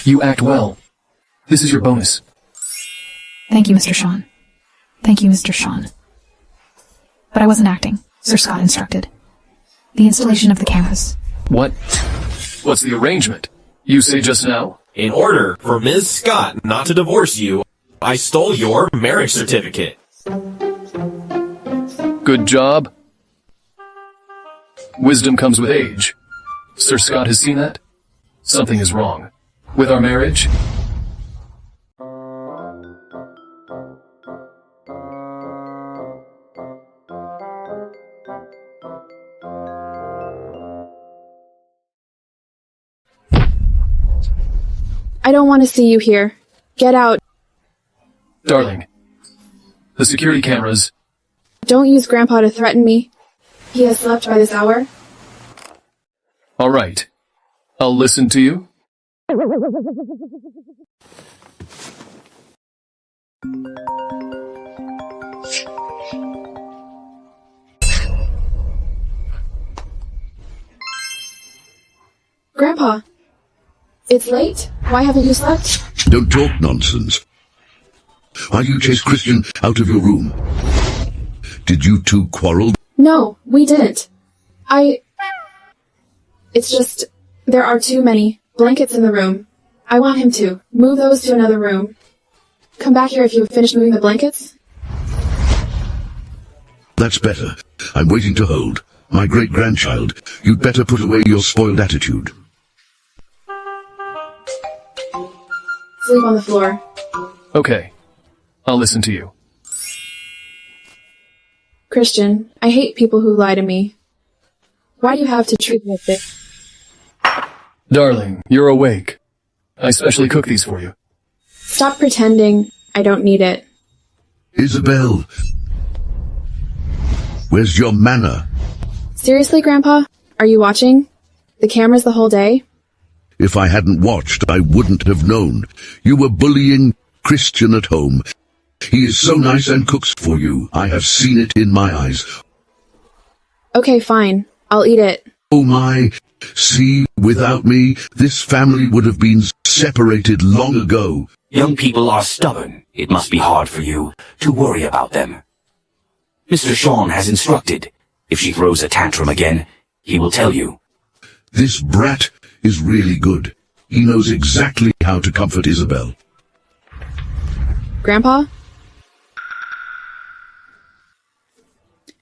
You act well. This is your bonus. Thank you, Mr. Sean. Thank you, Mr. Sean. But I wasn't acting. Sir Scott instructed. The installation of the cameras. What? What's the arrangement? You say just now? In order for Ms. Scott not to divorce you, I stole your marriage certificate. Good job. Wisdom comes with age. Sir Scott has seen that? Something is wrong. With our marriage? I don't want to see you here. Get out. Darling, the security cameras... Don't use Grandpa to threaten me. He has slept by this hour. All right. I'll listen to you. Grandpa, it's late. Why haven't you slept? Don't talk nonsense. Why you chase Christian out of your room? Did you two quarrel? No, we didn't. It's just, there are too many blankets in the room. I want him to move those to another room. Come back here if you've finished moving the blankets. That's better. I'm waiting to hold. My great-grandchild, you'd better put away your spoiled attitude. Sleep on the floor. Okay. I'll listen to you. Christian, I hate people who lie to me. Why do you have to treat me like this? Darling, you're awake. I specially cooked these for you. Stop pretending I don't need it. Isabelle! Where's your manner? Seriously, Grandpa? Are you watching? The cameras the whole day? If I hadn't watched, I wouldn't have known. You were bullying Christian at home. He is so nice and cooks for you. I have seen it in my eyes. Okay, fine. I'll eat it. Oh my, see, without me, this family would have been separated long ago. Young people are stubborn. It must be hard for you to worry about them. Mr. Sean has instructed. If she throws a tantrum again, he will tell you. This brat is really good. He knows exactly how to comfort Isabelle. Grandpa?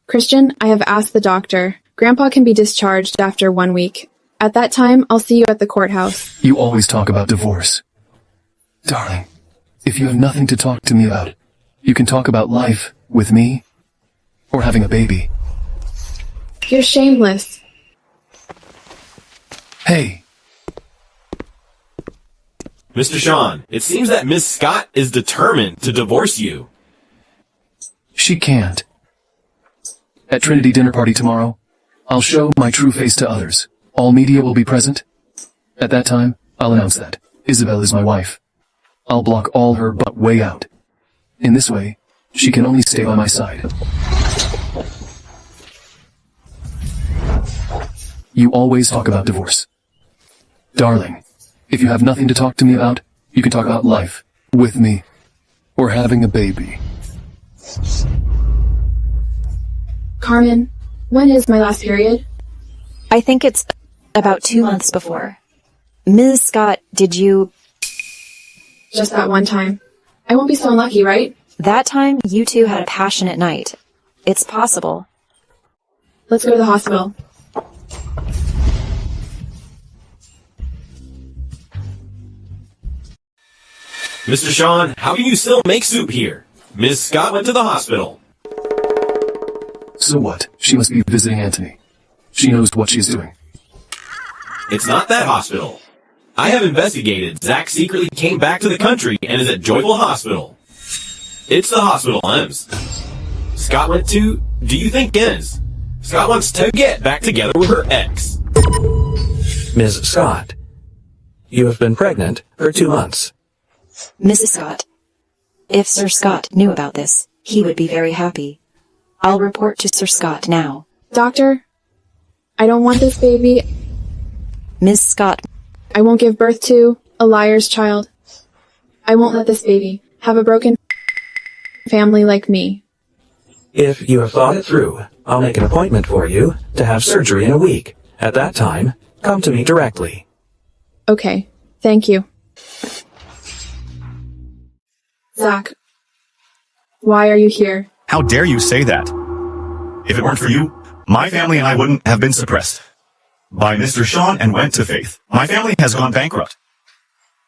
Christian, I have asked the doctor. Grandpa can be discharged after 1 week. At that time, I'll see you at the courthouse. You always talk about divorce. Darling, if you have nothing to talk to me about, you can talk about life with me or having a baby. You're shameless. Hey. Mr. Sean, it seems that Miss Scott is determined to divorce you. She can't. At Trinity dinner party tomorrow, I'll show my true face to others. All media will be present. At that time, I'll announce that Isabelle is my wife. I'll block all her butt way out. In this way, she can only stay by my side. You always talk about divorce. Darling, if you have nothing to talk to me about, you can talk about life with me or having a baby. Carmen, when is my last period? I think it's about 2 months before. Ms. Scott, did you... Just that one time. I won't be so unlucky, right? That time, you two had a passionate night. It's possible. Let's go to the hospital. Mr. Sean, how can you still make soup here? Ms. Scott went to the hospital. So what? She must be visiting Anthony. She knows what she's doing. It's not that hospital. I have investigated. Zach secretly came back to the country and is at Joyful Hospital. It's the hospital Ems. Scott went to, do you think is? Scott wants to get back together with her ex. Ms. Scott, you have been pregnant for 2 months. Mrs. Scott, if Sir Scott knew about this, he would be very happy. I'll report to Sir Scott now. Doctor, I don't want this baby. Ms. Scott, I won't give birth to a liar's child. I won't let this baby have a broken family like me. If you have thought it through, I'll make an appointment for you to have surgery in a week. At that time, come to me directly. Okay, thank you. Zach, why are you here? How dare you say that? If it weren't for you, my family and I wouldn't have been suppressed by Mr. Sean and went to Faith. My family has gone bankrupt.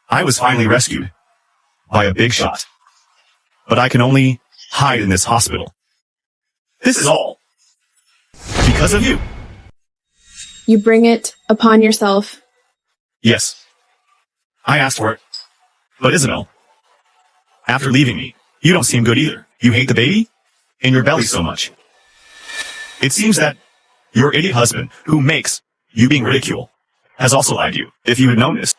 I was finally rescued by a big shot, but I can only hide in this hospital. This is all because of you. You bring it upon yourself. Yes, I asked for it, but Isabelle, after leaving me, you don't seem good either. You hate the baby in your belly so much. It seems that your idiot husband, who makes you being ridiculed, has also lied to you. If you had known this,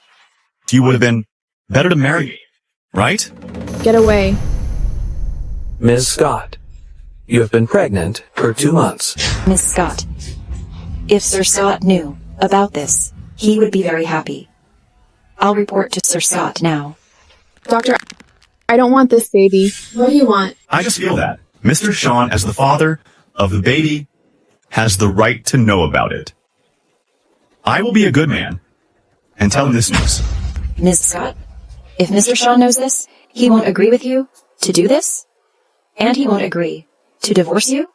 you would have been better to marry me, right? Get away. Ms. Scott, you have been pregnant for 2 months. Miss Scott, if Sir Scott knew about this, he would be very happy. I'll report to Sir Scott now. Doctor, I don't want this baby. What do you want? I just feel that Mr. Sean, as the father of the baby, has the right to know about it. I will be a good man and tell him this news. Ms. Scott, if Mr. Shaw knows this, he won't agree with you to do this, and he won't agree to divorce you.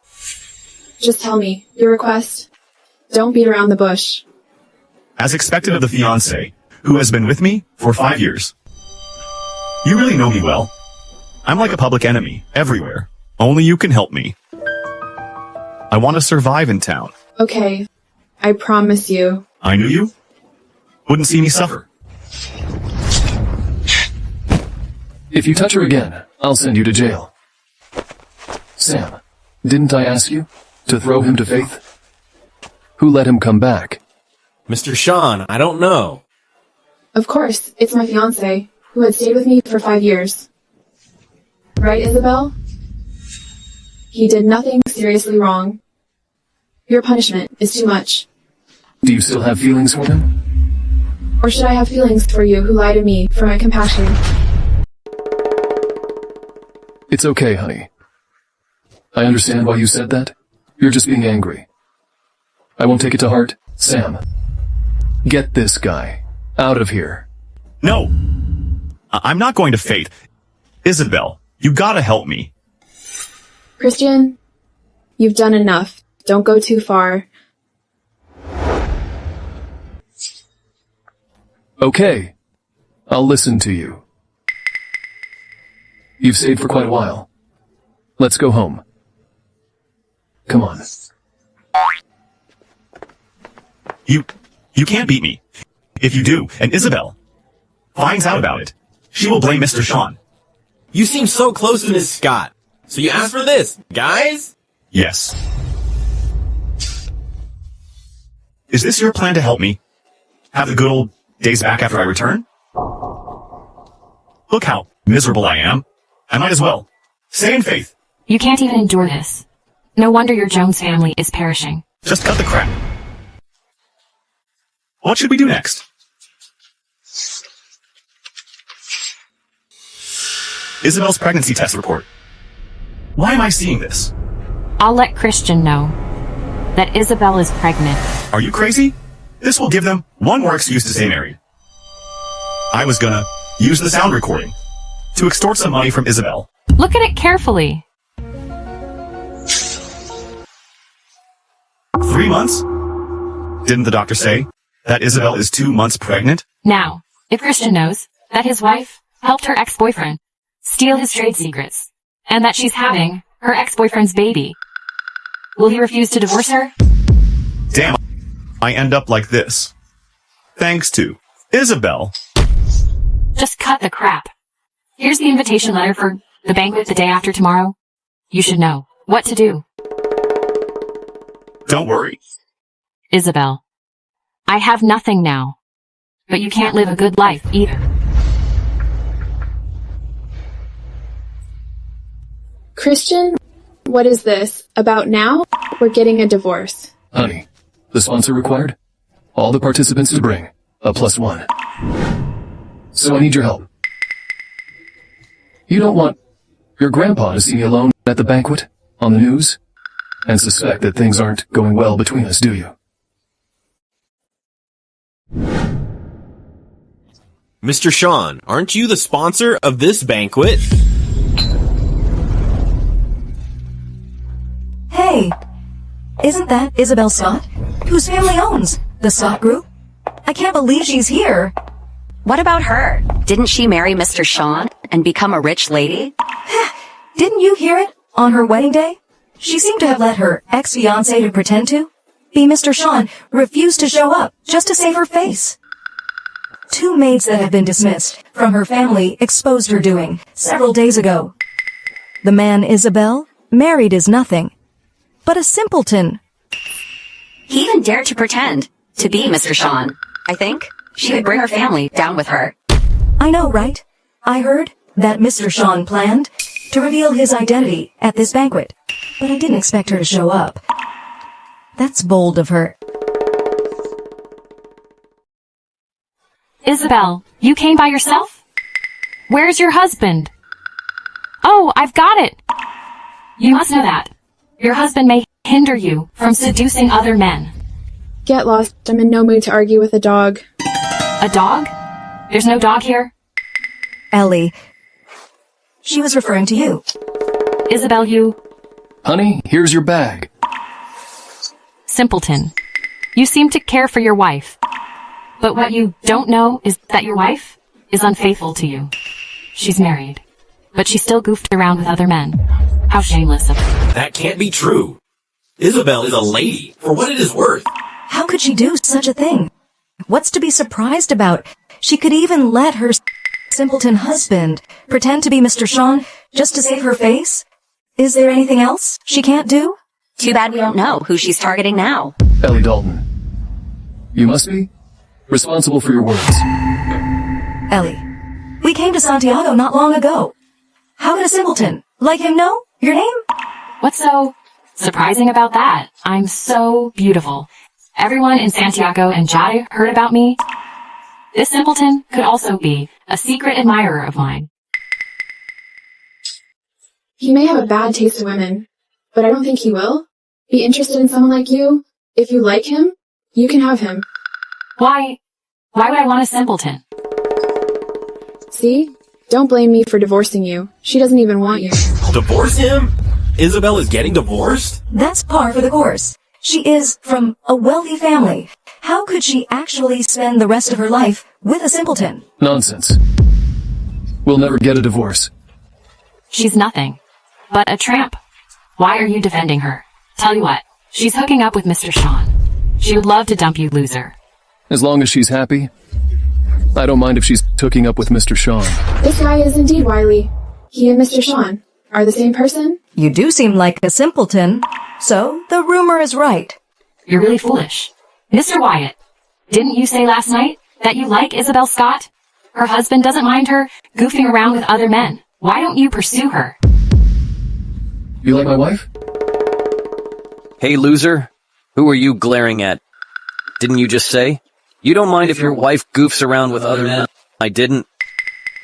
Just tell me your request. Don't beat around the bush. As expected of the fiancé, who has been with me for 5 years. You really know me well. I'm like a public enemy everywhere. Only you can help me. I want to survive in town. Okay, I promise you. I knew you wouldn't see me suffer. If you touch her again, I'll send you to jail. Sam, didn't I ask you to throw him to Faith? Who let him come back? Mr. Sean, I don't know. Of course, it's my fiancé, who had stayed with me for 5 years. Right, Isabelle? He did nothing seriously wrong. Your punishment is too much. Do you still have feelings for him? Or should I have feelings for you who lie to me for my compassion? It's okay, honey. I understand why you said that. You're just being angry. I won't take it to heart. Sam, get this guy out of here. No! I'm not going to Faith. Isabelle, you gotta help me. Christian, you've done enough. Don't go too far. Okay, I'll listen to you. You've stayed for quite a while. Let's go home. Come on. You can't beat me. If you do, and Isabelle finds out about it, she will blame Mr. Sean. You seem so close to Miss Scott. So you asked for this, guys? Yes. Is this your plan to help me? Have the good old days back after I return? Look how miserable I am. I might as well stay in Faith. You can't even endure this. No wonder your Jones family is perishing. Just cut the crap. What should we do next? Isabelle's pregnancy test report. Why am I seeing this? I'll let Christian know that Isabelle is pregnant. Are you crazy? This will give them one more excuse to stay married. I was gonna use the sound recording to extort some money from Isabelle. Look at it carefully. 3 months? Didn't the doctor say that Isabelle is 2 months pregnant? Now, if Christian knows that his wife helped her ex-boyfriend steal his trade secrets, and that she's having her ex-boyfriend's baby, will he refuse to divorce her? Damn, I end up like this. Thanks to Isabelle. Just cut the crap. Here's the invitation letter for the banquet the day after tomorrow. You should know what to do. Don't worry. Isabelle, I have nothing now, but you can't live a good life either. Christian, what is this? About now? We're getting a divorce. Honey, the sponsor required? All the participants to bring a +1. So I need your help. You don't want your grandpa to see me alone at the banquet, on the news, and suspect that things aren't going well between us, do you? Mr. Sean, aren't you the sponsor of this banquet? Hey, isn't that Isabelle Scott, whose family owns the Scott Group? I can't believe she's here. What about her? Didn't she marry Mr. Sean and become a rich lady? Didn't you hear it on her wedding day? She seemed to have let her ex-fiancé to pretend to be Mr. Sean refuse to show up just to save her face. 2 maids that have been dismissed from her family exposed her doing several days ago. The man Isabelle married is nothing but a simpleton. He even dared to pretend to be Mr. Sean. I think she would bring her family down with her. I know, right? I heard that Mr. Sean planned to reveal his identity at this banquet, but I didn't expect her to show up. That's bold of her. Isabelle, you came by yourself? Where's your husband? Oh, I've got it! You must know that your husband may hinder you from seducing other men? Get lost. I'm in no mood to argue with a dog. A dog? There's no dog here? Ellie, she was referring to you. Isabelle, you... Honey, here's your bag. Simpleton. You seem to care for your wife. But what you don't know is that your wife is unfaithful to you. She's married. But she still goofed around with other men. How shameless of her. That can't be true. Isabelle is a lady, for what it is worth. How could she do such a thing? What's to be surprised about? She could even let her simpleton husband pretend to be Mr. Sean just to save her face? Is there anything else she can't do? Too bad we don't know who she's targeting now. Ellie Dalton. You must be responsible for your words. Ellie, we came to Santiago not long ago. How could a simpleton like him know your name? What's so surprising about that? I'm so beautiful. Everyone in Santiago and Jade heard about me. This simpleton could also be a secret admirer of mine. He may have a bad taste in women, but I don't think he will. Be interested in someone like you? If you like him, you can have him. Why would I want a simpleton? See? Don't blame me for divorcing you. She doesn't even want you. Divorce him? Isabelle is getting divorced? That's par for the course. She is from a wealthy family. How could she actually spend the rest of her life with a simpleton? Nonsense. We'll never get a divorce. She's nothing but a tramp. Why are you defending her? Tell you what, she's hooking up with Mr. Sean. She would love to dump you, loser. As long as she's happy, I don't mind if she's hooking up with Mr. Sean. This guy is indeed wily. He and Mr. Sean are the same person? You do seem like a simpleton, so the rumor is right. You're really foolish. Mr. Wyatt, didn't you say last night that you like Isabelle Scott? Her husband doesn't mind her goofing around with other men. Why don't you pursue her? You like my wife? Hey, loser. Who are you glaring at? Didn't you just say? You don't mind if your wife goofs around with other men. I didn't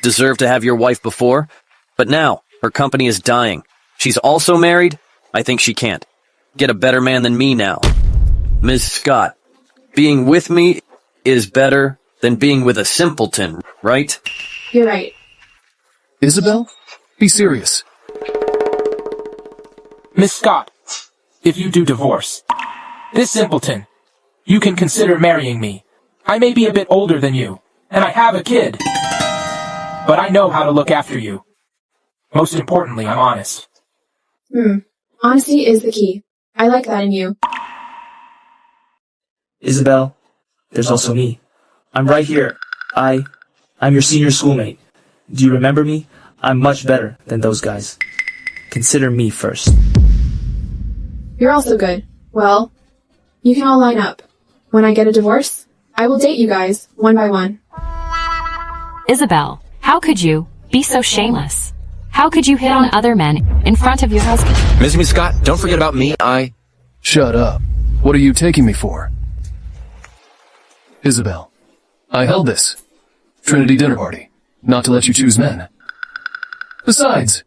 deserve to have your wife before, but now her company is dying. She's also married? I think she can't get a better man than me now. Ms. Scott, being with me is better than being with a simpleton, right? You're right. Isabelle? Be serious. Miss Scott, if you do divorce this simpleton, you can consider marrying me. I may be a bit older than you, and I have a kid, but I know how to look after you. Most importantly, I'm honest. Honesty is the key. I like that in you. Isabelle, there's also me. I'm right here. I'm your senior schoolmate. Do you remember me? I'm much better than those guys. Consider me first. You're also good. Well, you can all line up. When I get a divorce, I will date you guys, one by one. Isabelle, how could you be so shameless? How could you hit on other men in front of your husband? Miss Scott, don't forget about me. Shut up. What are you taking me for? Isabelle, I held this Trinity dinner party, not to let you choose men. Besides,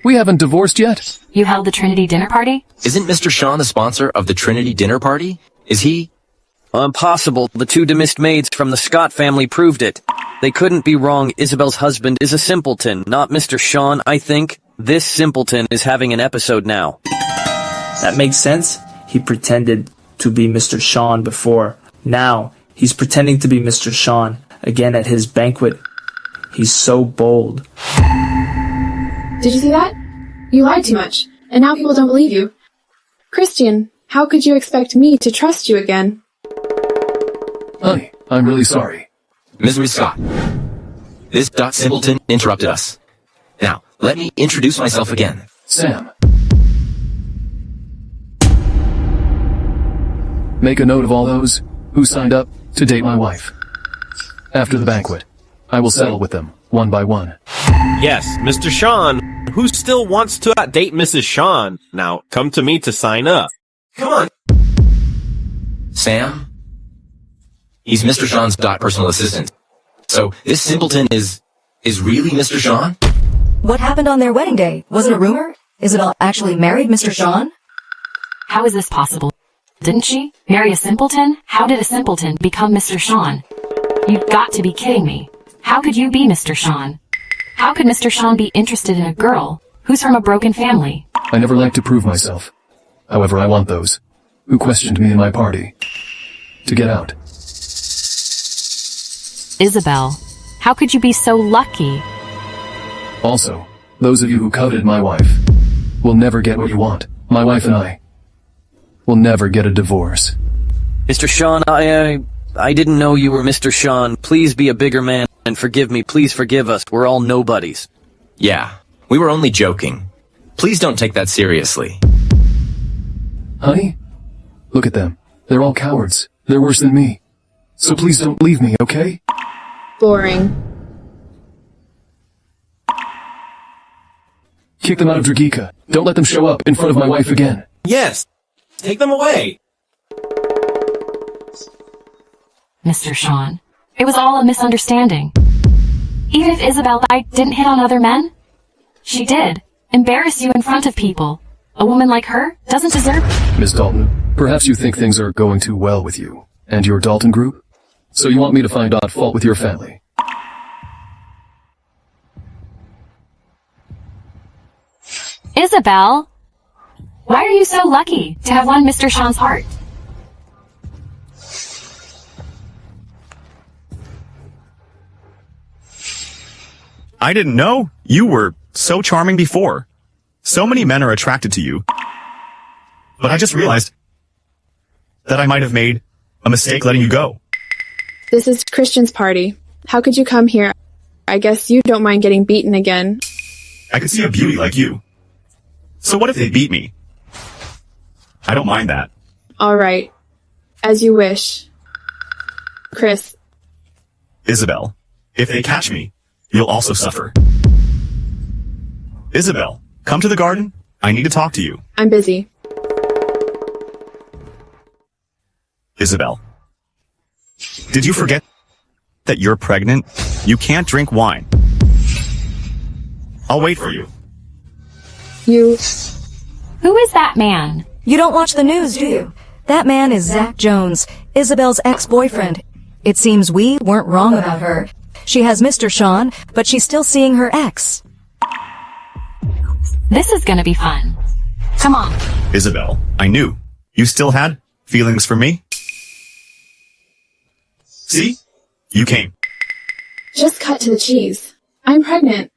we haven't divorced yet. You held the Trinity dinner party? Isn't Mr. Sean the sponsor of the Trinity dinner party? Is he? Impossible. The two demissed maids from the Scott family proved it. They couldn't be wrong. Isabelle's husband is a simpleton, not Mr. Sean, I think. This simpleton is having an episode now. That makes sense. He pretended to be Mr. Sean before. Now, he's pretending to be Mr. Sean again at his banquet. He's so bold. Did you see that? You lied too much, and now people don't believe you. Christian, how could you expect me to trust you again? Honey, I'm really sorry. Ms. Scott, this simpleton interrupted us. Now, let me introduce myself again. Sam. Make a note of all those who signed up to date my wife. After the banquet, I will settle with them, one by one. Yes, Mr. Sean. Who still wants to date Mrs. Sean? Now, come to me to sign up. Come on. Sam? He's Mr. Sean's personal assistant. So, this simpleton is really Mr. Sean? What happened on their wedding day? Was it a rumor? Isabelle actually married Mr. Sean? How is this possible? Didn't she marry a simpleton? How did a simpleton become Mr. Sean? You've got to be kidding me. How could you be Mr. Sean? How could Mr. Sean be interested in a girl who's from a broken family? I never like to prove myself. However, I want those who questioned me in my party to get out. Isabelle, how could you be so lucky? Also, those of you who coveted my wife will never get what you want. My wife and I will never get a divorce. Mr. Sean, I didn't know you were Mr. Sean. Please be a bigger man and forgive me. Please forgive us. We're all nobodies. Yeah, we were only joking. Please don't take that seriously. Honey? Look at them. They're all cowards. They're worse than me. So please don't leave me, okay? Boring. Kick them out of Dragika. Don't let them show up in front of my wife again. Yes! Take them away! Mr. Sean, it was all a misunderstanding. Even if Isabelle didn't hit on other men, she did. Embarrass you in front of people. A woman like her doesn't deserve... Miss Dalton, perhaps you think things are going too well with you and your Dalton group? So you want me to find fault with your family? Isabelle, why are you so lucky to have won Mr. Sean's heart? I didn't know you were so charming before. So many men are attracted to you. But I just realized that I might have made a mistake letting you go. This is Christian's party. How could you come here? I guess you don't mind getting beaten again. I could see a beauty like you. So what if they beat me? I don't mind that. All right. As you wish. Chris. Isabelle, if they catch me, you'll also suffer. Isabelle, come to the garden. I need to talk to you. I'm busy. Isabelle, did you forget that you're pregnant? You can't drink wine. I'll wait for you. You... Who is that man? You don't watch the news, do you? That man is Zach Jones, Isabelle's ex-boyfriend. It seems we weren't wrong about her. She has Mr. Sean, but she's still seeing her ex. This is gonna be fun. Come on. Isabelle, I knew you still had feelings for me. See? You came. Just cut to the cheese. I'm pregnant.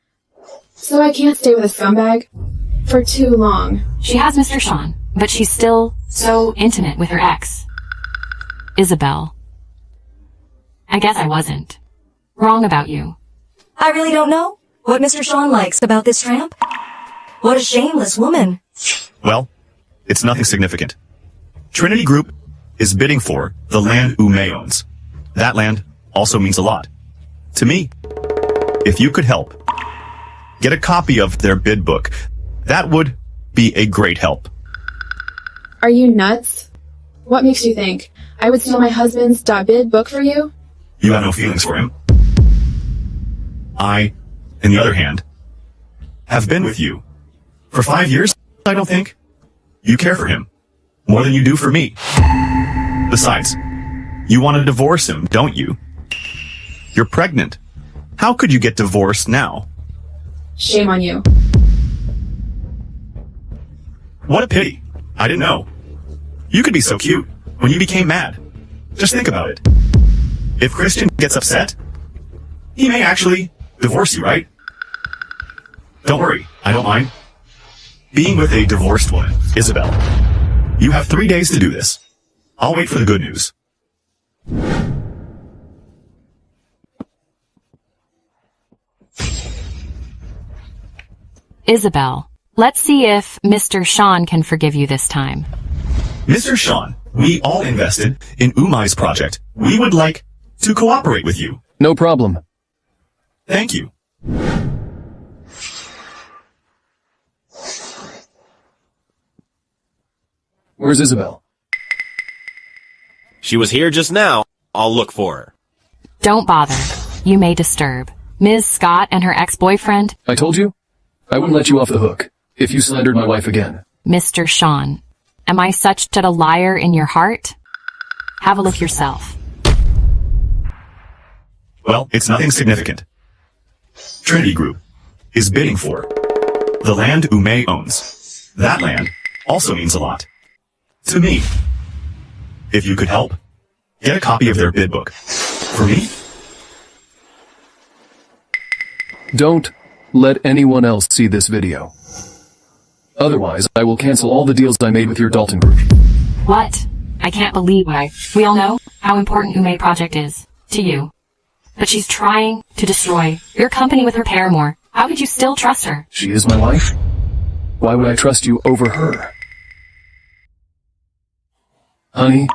So I can't stay with a scumbag for too long. She has Mr. Sean, but she's still so intimate with her ex. Isabelle. I guess I wasn't wrong about you. I really don't know what Mr. Sean likes about this tramp. What a shameless woman. Well, it's nothing significant. Trinity Group is bidding for the land Umei owns. That land also means a lot to me. If you could help get a copy of their bid book, that would be a great help. Are you nuts? What makes you think I would steal my husband's .bid book for you? You have no feelings for him. I, on the other hand, have been with you for 5 years, I don't think. You care for him more than you do for me. Besides, you want to divorce him, don't you? You're pregnant. How could you get divorced now? Shame on you. What a pity. I didn't know. You could be so cute when you became mad. Just think about it. If Christian gets upset, he may actually divorce you, right? Don't worry, I don't mind. Being with a divorced woman, Isabelle. You have 3 days to do this. I'll wait for the good news. Isabelle, let's see if Mr. Sean can forgive you this time. Mr. Sean, we all invested in Umai's project. We would like to cooperate with you. No problem. Thank you. Where's Isabelle? She was here just now. I'll look for her. Don't bother. You may disturb. Ms. Scott and her ex-boyfriend. I told you? I wouldn't let you off the hook if you slandered my wife again. Mr. Sean, Am I such a liar in your heart? Have a look yourself. Well, it's nothing significant. Trinity Group is bidding for the land Ume owns. That land also means a lot to me. If you could help, get a copy of their bid book. For me? Don't let anyone else see this video. Otherwise, I will cancel all the deals I made with your Dalton Group. What? I can't believe why. We all know how important Ume project is to you. But she's trying to destroy your company with her paramour. How could you still trust her? She is my wife. Why would I trust you over her? Honey?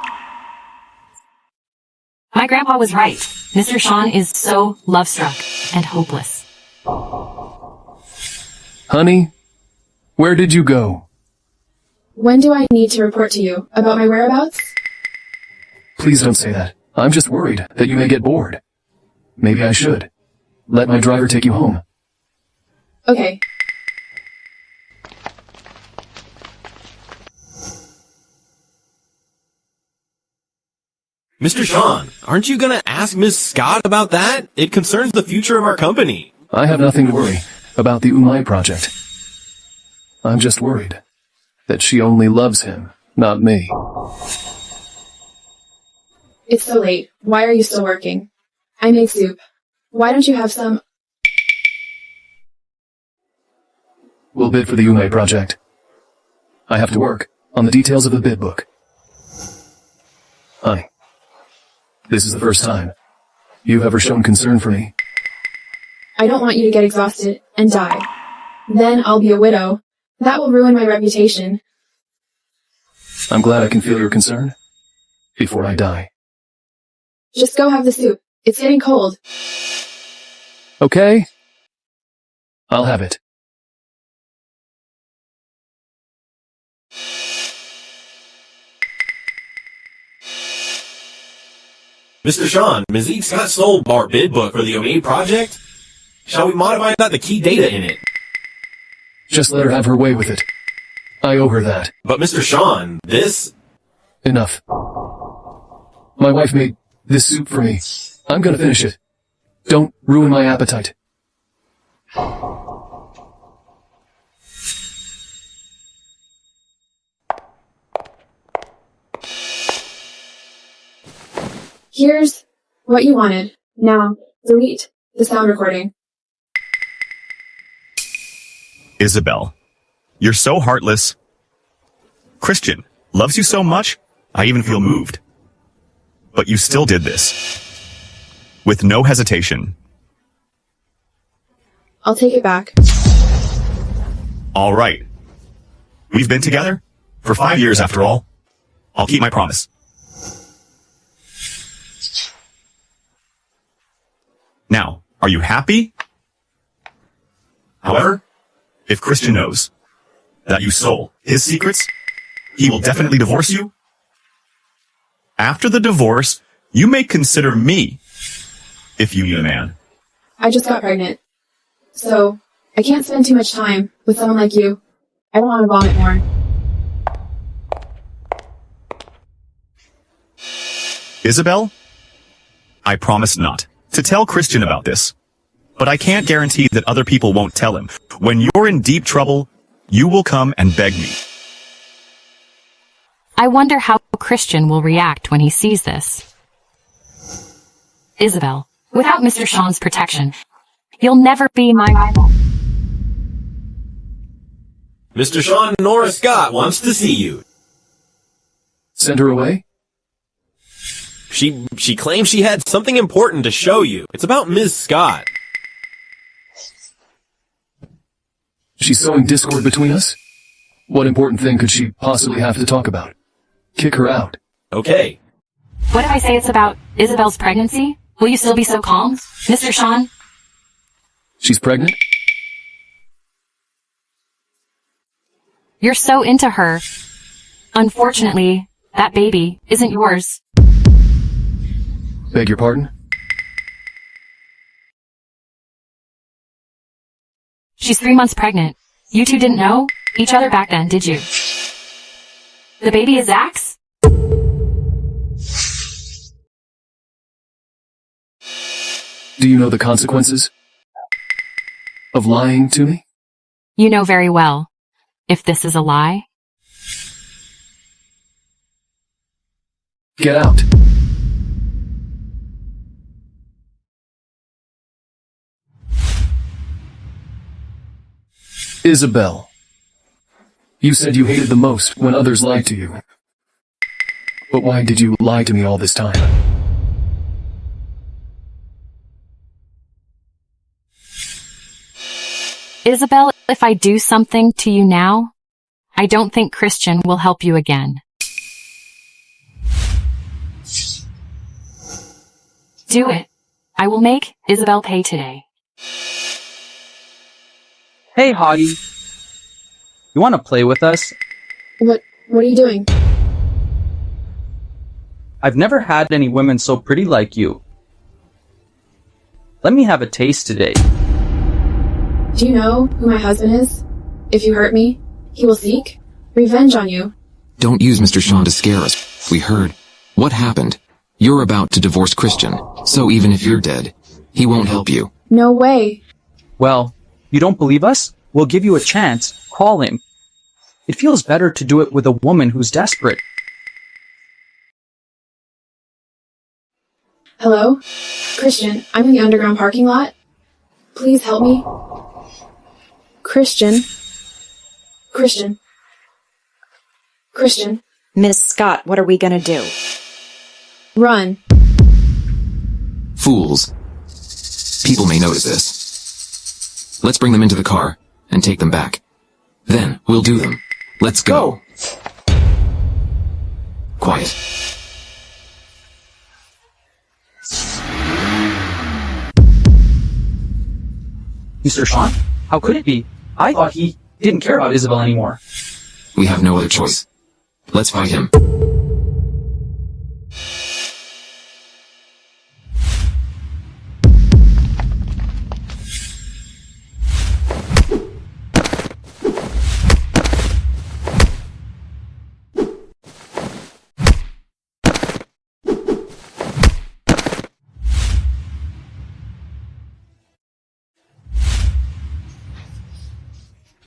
My grandpa was right. Mr. Sean is so love-struck and hopeless. Honey? Where did you go? When do I need to report to you about my whereabouts? Please don't say that. I'm just worried that you may get bored. Maybe I should. Let my driver take you home. Okay. Mr. Sean, aren't you gonna ask Ms. Scott about that? It concerns the future of our company. I have nothing to worry about the Umai project. I'm just worried that she only loves him, not me. It's so late. Why are you still working? I made soup. Why don't you have some? We'll bid for the Umai project. I have to work on the details of the bid book. Honey, this is the first time you've ever shown concern for me. I don't want you to get exhausted and die. Then I'll be a widow. That will ruin my reputation. I'm glad I can feel your concern before I die. Just go have the soup. It's getting cold. Okay? I'll have it. Mr. Sean, Ms. Scott stole our bid book for the Omade project. Shall we modify the key data in it? Just let her have her way with it. I owe her that. But Mr. Sean, this... Enough. My wife made this soup for me. I'm gonna finish it. Don't ruin my appetite. Here's what you wanted. Now, delete the sound recording. Isabelle, you're so heartless. Christian loves you so much, I even feel moved. But you still did this. With no hesitation. I'll take it back. All right. We've been together for 5 years after all. I'll keep my promise. Now, are you happy? However, if Christian knows that you stole his secrets, he will definitely divorce you. After the divorce, you may consider me if you need a man. I just got pregnant. So, I can't spend too much time with someone like you. I don't want to vomit more. Isabelle, I promise not to tell Christian about this, but I can't guarantee that other people won't tell him. When you're in deep trouble, you will come and beg me. I wonder how Christian will react when he sees this. Isabelle, without Mr. Sean's protection, you'll never be my rival. Mr. Sean, Nora Scott wants to see you. Send her away? She claims she had something important to show you. It's about Ms. Scott. She's sowing discord between us? What important thing could she possibly have to talk about? Kick her out. Okay. What if I say it's about Isabelle's pregnancy? Will you still be so calm, Mr. Sean? She's pregnant? You're so into her. Unfortunately, that baby isn't yours. Beg your pardon? She's 3 months pregnant. You two didn't know each other back then, did you? The baby is Zach's? Do you know the consequences of lying to me? You know very well. If this is a lie, Get out. Isabelle. You said you hated the most when others lied to you. But why did you lie to me all this time? Isabelle, if I do something to you now, I don't think Christian will help you again. Do it. I will make Isabelle pay today. Hey, Hottie. You want to play with us? What are you doing? I've never had any women so pretty like you. Let me have a taste today. Do you know who my husband is? If you hurt me, he will seek revenge on you. Don't use Mr. Sean to scare us. We heard. What happened? You're about to divorce Christian, so even if you're dead, he won't help you. No way. Well, you don't believe us? We'll give you a chance. Call him. It feels better to do it with a woman who's desperate. Hello? Christian, I'm in the underground parking lot. Please help me. Christian. Miss Scott, what are we gonna do? Run. Fools. People may notice this. Let's bring them into the car and take them back. Then we'll do them. Let's go. Quiet. Mr. Sean? How could it be? I thought he didn't care about Isabelle anymore. We have no other choice. Let's fight him.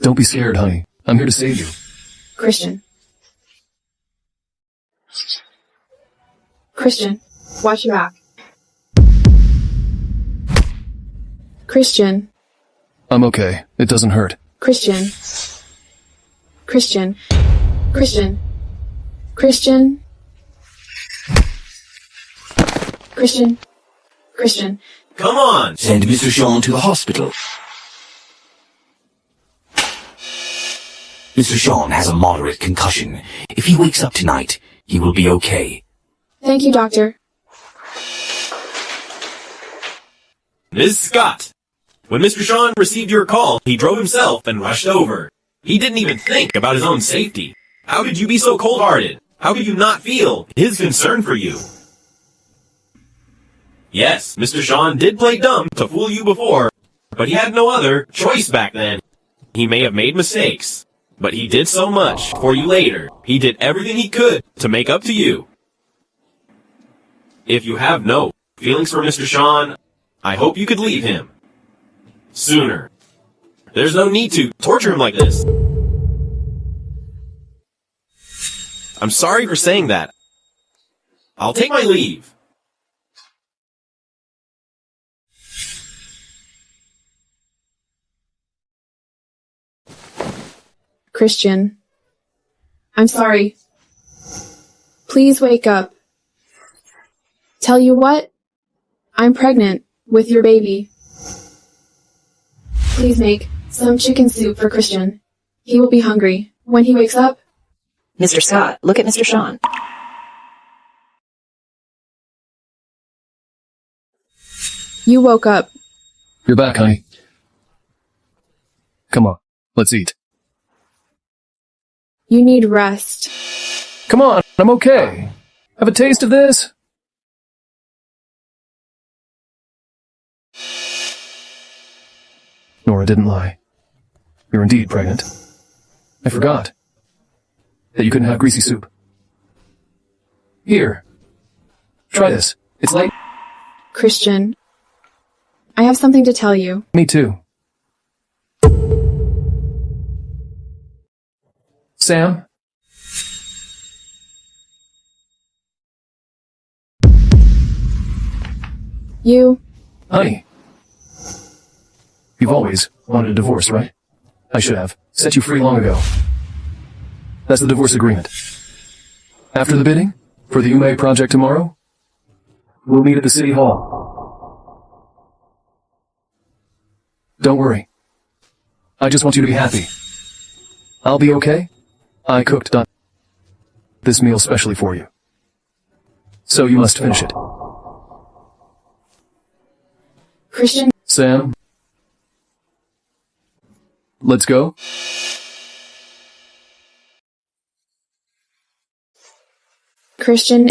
Don't be scared, honey. I'm here to save you. Christian, watch your back. Christian. I'm okay. It doesn't hurt. Christian. Come on! Send Mr. Sean to the hospital. Mr. Sean has a moderate concussion. If he wakes up tonight, he will be okay. Thank you, Doctor. Ms. Scott! When Mr. Sean received your call, he drove himself and rushed over. He didn't even think about his own safety. How could you be so cold-hearted? How could you not feel his concern for you? Yes, Mr. Sean did play dumb to fool you before, but he had no other choice back then. He may have made mistakes, but he did so much for you later. He did everything he could to make up to you. If you have no feelings for Mr. Sean, I hope you could leave him sooner. There's no need to torture him like this. I'm sorry for saying that. I'll take my leave. Christian. I'm sorry. Please wake up. Tell you what? I'm pregnant with your baby. Please make some chicken soup for Christian. He will be hungry when he wakes up. Mr. Scott, look at Mr. Sean. You woke up. You're back, honey. Come on, let's eat. You need rest. Come on, I'm okay. Have a taste of this? Nora didn't lie. You're indeed pregnant. I forgot. that you couldn't have greasy soup. Here. Try this. It's late. Christian, I have something to tell you. Me too. Sam? You... Honey. You've always wanted a divorce, right? I should have set you free long ago. That's the divorce agreement. After the bidding, for the Ume project tomorrow, we'll meet at the city hall. Don't worry. I just want you to be happy. I'll be okay. I cooked this meal specially for you. So you must finish it. Christian... Sam? Let's go? Christian...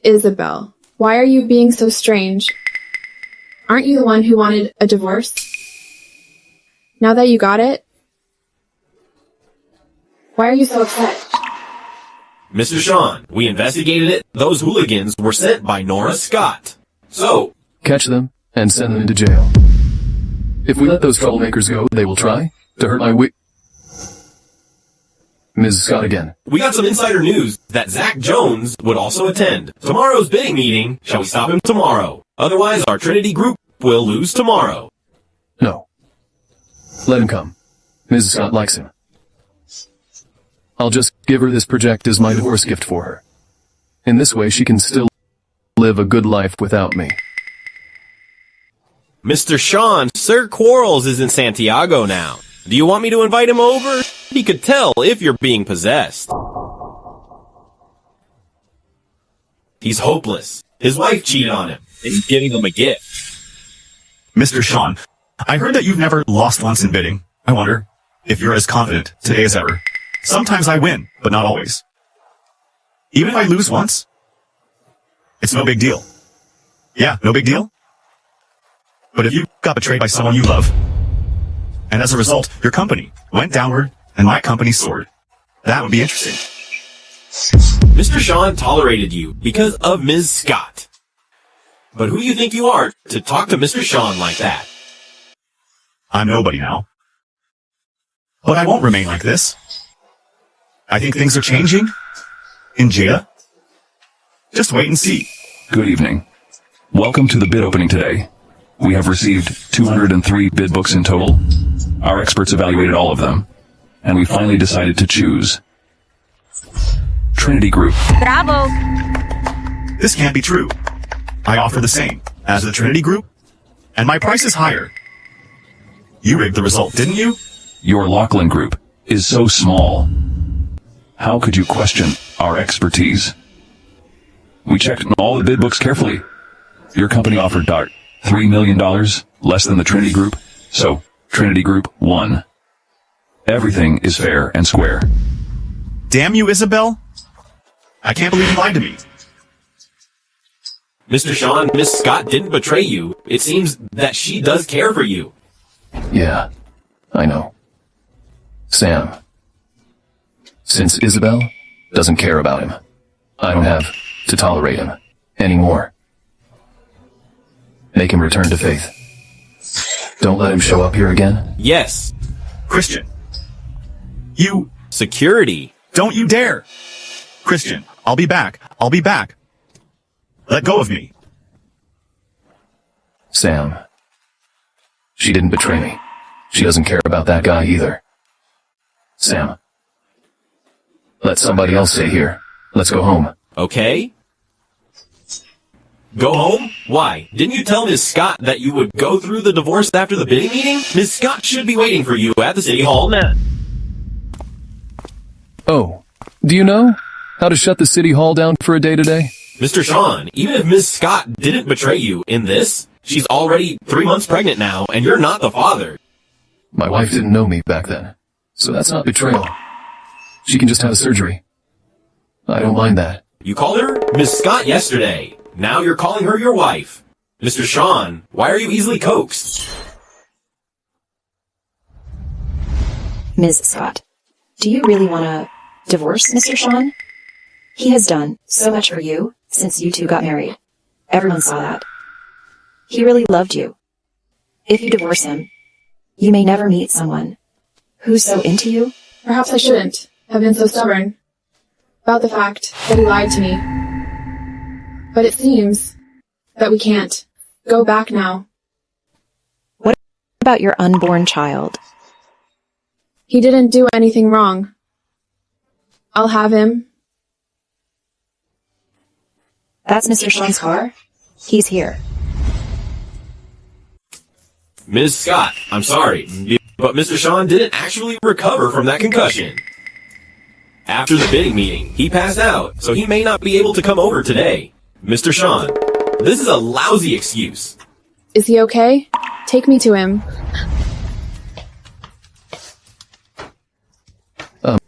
Isabelle, why are you being so strange? Aren't you the one who wanted a divorce? Now that you got it, why are you so upset? Mr. Sean, we investigated it. Those hooligans were sent by Nora Scott. So... Catch them and send them into jail. If we let those troublemakers go, they will try to hurt my Ms. Scott again. We got some insider news that Zach Jones would also attend tomorrow's bidding meeting. Shall we stop him tomorrow? Otherwise, our Trinity Group will lose tomorrow. No. Let him come. Mrs. Scott likes him. I'll just give her this project as my divorce gift for her. In this way, she can still live a good life without me. Mr. Sean, Sir Quarles is in Santiago now. Do you want me to invite him over? He could tell if you're being possessed. He's hopeless. His wife cheated on him, and he's giving him a gift. Mr. Sean, I heard that you've never lost once in bidding. I wonder if you're as confident today as ever. Sometimes I win, but not always. Even if I lose once, it's no big deal. Yeah, no big deal. But if you got betrayed by someone you love, and as a result, your company went downward and my company soared, that would be interesting. Mr. Sean tolerated you because of Ms. Scott. But who do you think you are to talk to Mr. Sean like that? I'm nobody now. But I won't remain like this. I think things are changing in Jada. Just wait and see. Good evening. Welcome to the bid opening today. We have received 203 bid books in total. Our experts evaluated all of them, and we finally decided to choose Trinity Group. Bravo! This can't be true. I offer the same as the Trinity Group, and my price is higher. You rigged the result, didn't you? Your Lachlan Group is so small. How could you question our expertise? We checked all the bid books carefully. Your company offered $3 million less than the Trinity Group, so Trinity Group won. Everything is fair and square. Damn you, Isabelle! I can't believe you lied to me. Mr. Sean, Miss Scott didn't betray you. It seems that she does care for you. Yeah, I know. Sam. Since Isabelle doesn't care about him, I don't have to tolerate him anymore. Make him return to faith. Don't let him show up here again. Yes. Christian. You... Security. Don't you dare! Christian, I'll be back. I'll be back. Let go of me. Sam. She didn't betray me. She doesn't care about that guy either. Sam. Let somebody else stay here. Let's go home. Okay. Go home? Why? Didn't you tell Miss Scott that you would go through the divorce after the bidding meeting? Miss Scott should be waiting for you at the city hall now. Oh, do you know how to shut the city hall down for a day today? Mr. Sean, even if Miss Scott didn't betray you in this, she's already 3 months pregnant now, and you're not the father. My wife didn't know me back then, so that's not betrayal. She can just have a surgery. I don't mind that. You called her Miss Scott yesterday. Now you're calling her your wife. Mr. Sean, why are you easily coaxed? Ms. Scott, do you really want to divorce Mr. Sean? He has done so much for you since you two got married. Everyone saw that. He really loved you. If you divorce him, you may never meet someone who's so into you. Perhaps I shouldn't have been so stubborn about the fact that he lied to me. But it seems that we can't go back now. What about your unborn child? He didn't do anything wrong. I'll have him. That's Mr. Sean's car. He's here. Ms. Scott, I'm sorry, but Mr. Sean didn't actually recover from that concussion. After the bidding meeting, he passed out, so he may not be able to come over today. Mr. Sean, this is a lousy excuse. Is he okay? Take me to him.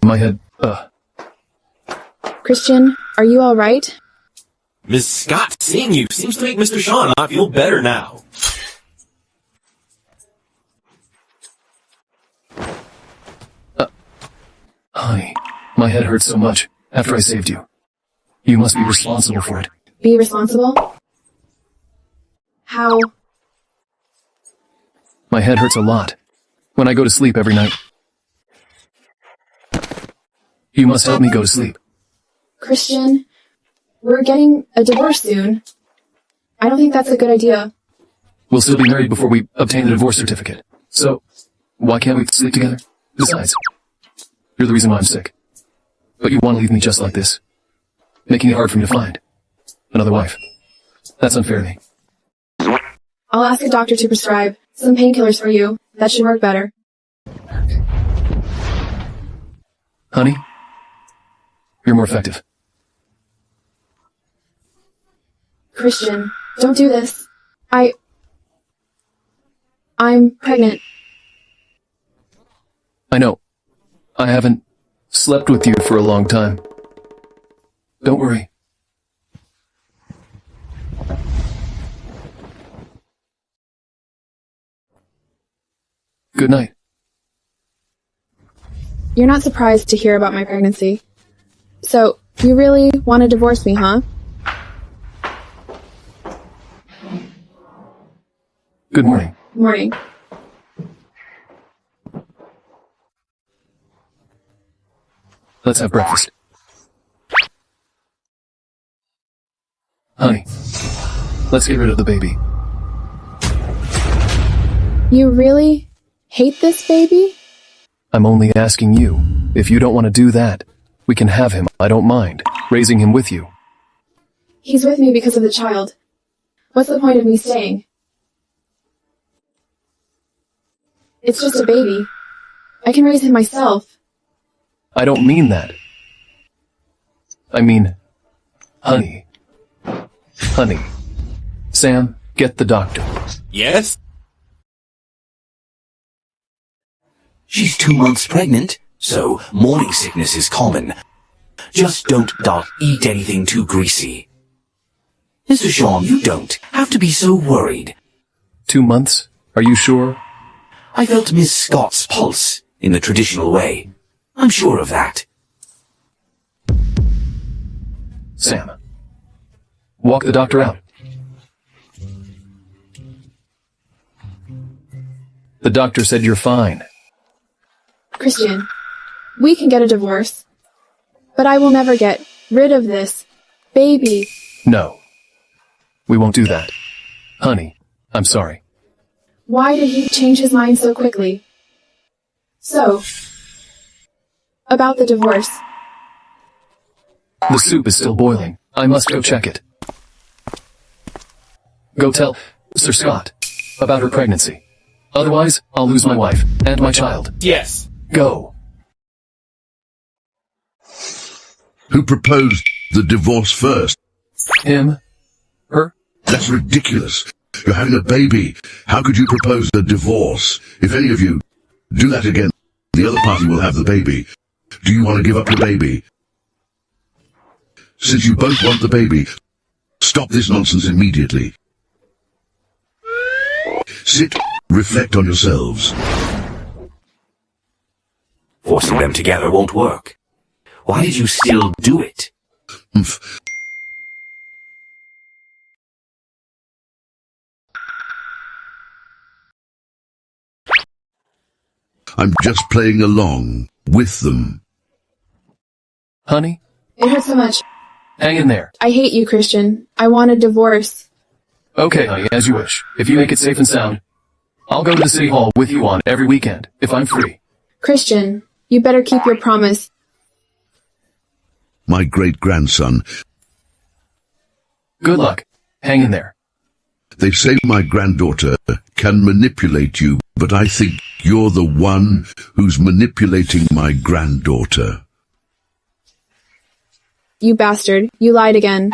My head, Christian, are you alright? Ms. Scott seeing you seems to make Mr. Sean not feel better now. Honey, my head hurts so much after I saved you. You must be responsible for it. Be responsible? How? My head hurts a lot when I go to sleep every night. You must help me go to sleep. Christian, we're getting a divorce soon. I don't think that's a good idea. We'll still be married before we obtain the divorce certificate. So, why can't we sleep together? Besides, you're the reason why I'm sick. But you want to leave me just like this, making it hard for me to find another wife. That's unfair to me. I'll ask a doctor to prescribe some painkillers for you. That should work better. Honey, you're more effective. Christian, don't do this. I'm pregnant. I know. I haven't slept with you for a long time. Don't worry. Good night. You're not surprised to hear about my pregnancy. So, you really want to divorce me, huh? Good morning. Morning. Let's have breakfast. Honey, let's get rid of the baby. You really hate this baby? I'm only asking you. If you don't want to do that, we can have him. I don't mind raising him with you. He's with me because of the child. What's the point of me staying? It's just a baby. I can raise him myself. I don't mean that. I mean, honey. Honey. Sam, get the doctor. Yes? She's 2 months pregnant, so morning sickness is common. Just don't eat anything too greasy. Mr. Sean, you don't have to be so worried. 2 months? Are you sure? I felt Miss Scott's pulse in the traditional way. I'm sure of that. Sam, walk the doctor out. The doctor said you're fine. Christian, we can get a divorce. But I will never get rid of this baby. No, we won't do that. Honey, I'm sorry. Why did he change his mind so quickly? So, about the divorce. The soup is still boiling. I must go check it. Go tell Sir Scott about her pregnancy. Otherwise, I'll lose my wife and my child. Yes. Go. Who proposed the divorce first? Him? Her? That's ridiculous. You're having a baby. How could you propose a divorce? If any of you Do that again. The other party will have the baby. Do you want to give up your baby? Since you both want the baby, stop this nonsense immediately. Sit, reflect on yourselves. Forcing them together won't work. Why did you still do it? I'm just playing along with them. Honey, It hurts so much. hang in there. I hate you, Christian. I want a divorce. Okay, honey, as you wish. If you make it safe and sound, I'll go to the city hall with you on every weekend, if I'm free. Christian, you better keep your promise. My great-grandson. Good luck. Hang in there. They say my granddaughter can manipulate you, but I think you're the one who's manipulating my granddaughter. You bastard. You lied again.